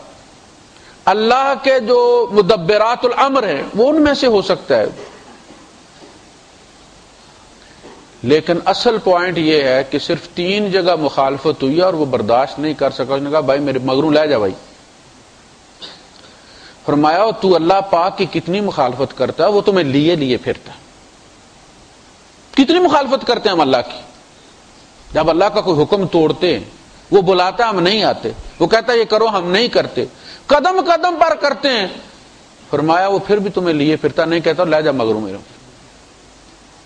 اللہ کے جو مدبرات الامر ہیں وہ ان میں سے ہو سکتا ہے، لیکن اصل پوائنٹ یہ ہے کہ صرف 3 جگہ مخالفت ہوئی اور وہ برداشت نہیں کر سکا. اس نے کہا بھائی میرے مگروں لے جا بھائی. فرمایا تو اللہ پاک کی کتنی مخالفت کرتا ہے، وہ تمہیں لیے پھرتا. کتنی مخالفت کرتے ہیں ہم اللہ کی. جب اللہ کا کوئی حکم توڑتے ہیں، وہ بلاتا ہم نہیں آتے، وہ کہتا ہے یہ کرو ہم نہیں کرتے، قدم قدم پر کرتے ہیں. فرمایا وہ پھر بھی تمہیں لیے پھرتا، نہیں کہتا لے جا مگروں میرے.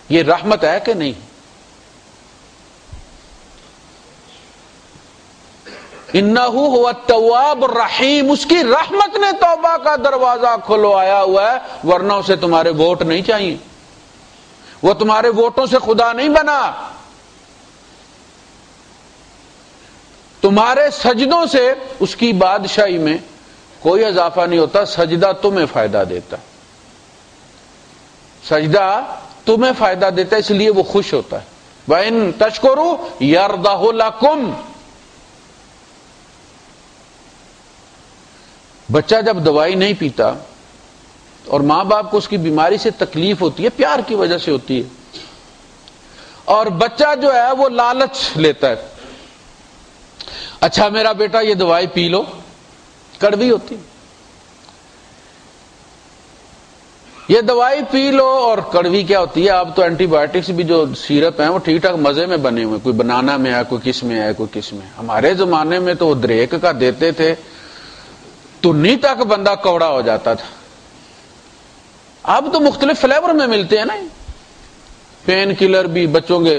یہ رحمت ہے کہ نہیں؟ انہ هو التواب الرحیم. اس کی رحمت نے توبہ کا دروازہ کھلوایا ہوا ہے، ورنہ اسے تمہارے ووٹ نہیں چاہیے، وہ تمہارے ووٹوں سے خدا نہیں بنا. تمہارے سجدوں سے اس کی بادشاہی میں کوئی اضافہ نہیں ہوتا. سجدہ تمہیں فائدہ دیتا، سجدہ تمہیں فائدہ دیتا ہے، اس لیے وہ خوش ہوتا ہے. وَإِن تَشْكُرُوا يَرْضَهُ لَكُمْ. بچہ جب دوائی نہیں پیتا اور ماں باپ کو اس کی بیماری سے تکلیف ہوتی ہے، پیار کی وجہ سے ہوتی ہے، اور بچہ جو ہے وہ لالچ لیتا ہے، اچھا میرا بیٹا یہ دوائی پی لو، کڑوی ہوتی، یہ دوائی پی لو. اور کڑوی کیا ہوتی ہے؟ اب تو اینٹی بایوٹکس بھی جو سیرپ ہیں وہ ٹھیک ٹھاک مزے میں بنے ہوئے، کوئی بنانا میں ہے، کوئی کس میں ہے، کوئی کس میں. ہمارے زمانے میں تو وہ دریک کا دیتے تھے، تنی تک بندہ کوڑا ہو جاتا تھا. اب تو مختلف فلیور میں ملتے ہیں نا، پین کلر بھی بچوں کے،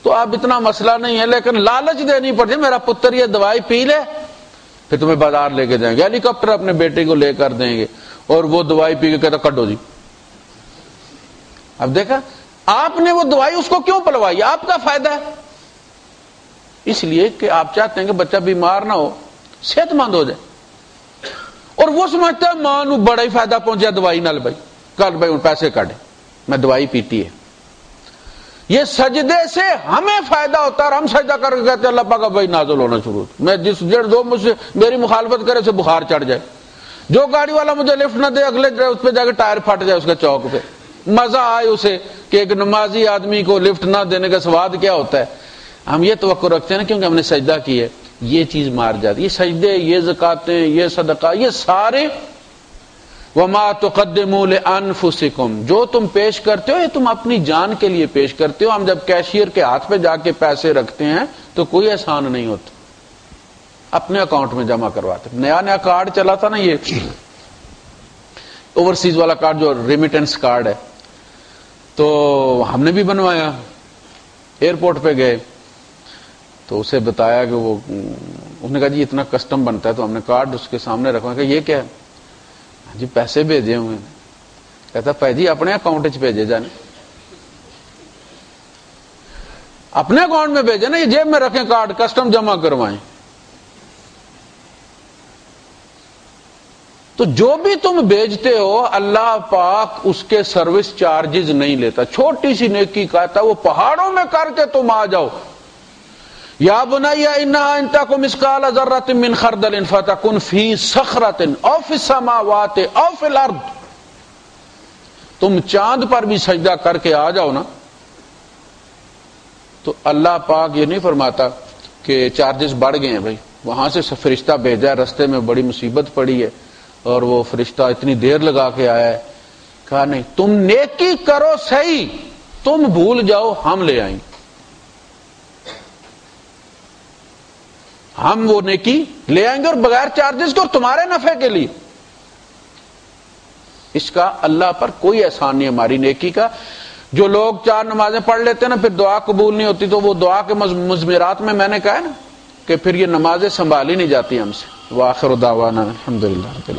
تو اب اتنا مسئلہ نہیں ہے. لیکن لالچ دینی پڑتی ہے، میرا پتر یہ دوائی پی لے، پھر تمہیں بازار لے کے جائیں گے، ہیلی کاپٹر اپنے بیٹے کو لے کر دیں گے، اور وہ دوائی پی کے کہتا کڈو جی. اب دیکھا آپ نے وہ دوائی اس کو کیوں پلوائی؟ آپ کا فائدہ ہے، اس لیے کہ آپ چاہتے ہیں کہ بچہ بیمار نہ ہو، صحت مند ہو جائے. اور وہ سمجھتا ہے ماں نو بڑا ہی فائدہ پہنچا دوائی نال، بھائی کل بھائی پیسے کاٹے میں دوائی پیتی ہے. یہ سجدے سے ہمیں فائدہ ہوتا ہے، اور ہم سجدہ کر کے کہتے ہیں اللہ پاک بھائی نازل ہونا شروع. میں جس جو مجھ سے میری مخالفت کرے اسے بخار چڑھ جائے، جو گاڑی والا مجھے لفٹ نہ دے اگلے اس پہ جا کے ٹائر پھٹ جائے اس کے چوک پہ. مزہ آئے اسے کہ ایک نمازی آدمی کو لفٹ نہ دینے کا سواد کیا ہوتا ہے. ہم یہ توقع رکھتے ہیں نا کیونکہ ہم نے سجدہ کی ہے، یہ چیز مار جاتی. یہ سجدے، یہ زکاتیں، یہ صدقہ، یہ سارے وما تقدموا لانفسکم، جو تم پیش کرتے ہو یہ تم اپنی جان کے لیے پیش کرتے ہو. ہم جب کیشیئر کے ہاتھ پہ جا کے پیسے رکھتے ہیں تو کوئی احسان نہیں ہوتا، اپنے اکاؤنٹ میں جمع کرواتے. نیا کارڈ چلا تھا نا، یہ اوورسیز والا کارڈ جو ریمیٹنس کارڈ ہے، تو ہم نے بھی بنوایا. ایئرپورٹ پہ گئے تو اسے بتایا کہ وہ، اس نے کہا جی اتنا کسٹم بنتا ہے، تو ہم نے کارڈ اس کے سامنے رکھا کہ یہ کیا ہے؟ جی پیسے بھیجے ہوئے. کہتا پہ جی اپنے اکاؤنٹ بھیجے جانے، اپنے اکاؤنٹ میں بھیجے نا، یہ جیب میں رکھیں کارڈ، کسٹم جمع کروائیں. تو جو بھی تم بھیجتے ہو اللہ پاک اس کے سروس چارجز نہیں لیتا. چھوٹی سی نیکی کہتا ہے وہ پہاڑوں میں کر کے تم آ جاؤ. یا بنی انہا ان تک مثقال ذرۃ من خردل فتکن فی صخرۃ او فی السماوات او فی الارض. تم چاند پر بھی سجدہ کر کے آ جاؤ نا، تو اللہ پاک یہ نہیں فرماتا کہ چارجز بڑھ گئے ہیں بھائی، وہاں سے فرشتہ بھیجا، رستے میں بڑی مصیبت پڑی ہے اور وہ فرشتہ اتنی دیر لگا کے آیا ہے. کہا نہیں، تم نیکی کرو صحیح، تم بھول جاؤ ہم لے آئیں گے. ہم وہ نیکی لے آئیں گے اور بغیر چارجز کے اور تمہارے نفع کے لیے. اس کا اللہ پر کوئی احسان نہیں ہماری نیکی کا. جو لوگ 4 نمازیں پڑھ لیتے ہیں نا پھر دعا قبول نہیں ہوتی، تو وہ دعا کے مضمرات میں نے کہا ہے نا کہ پھر یہ نمازیں سنبھالی نہیں جاتی ہم سے. وآخر دعوانا الحمدللہ رب العالمین.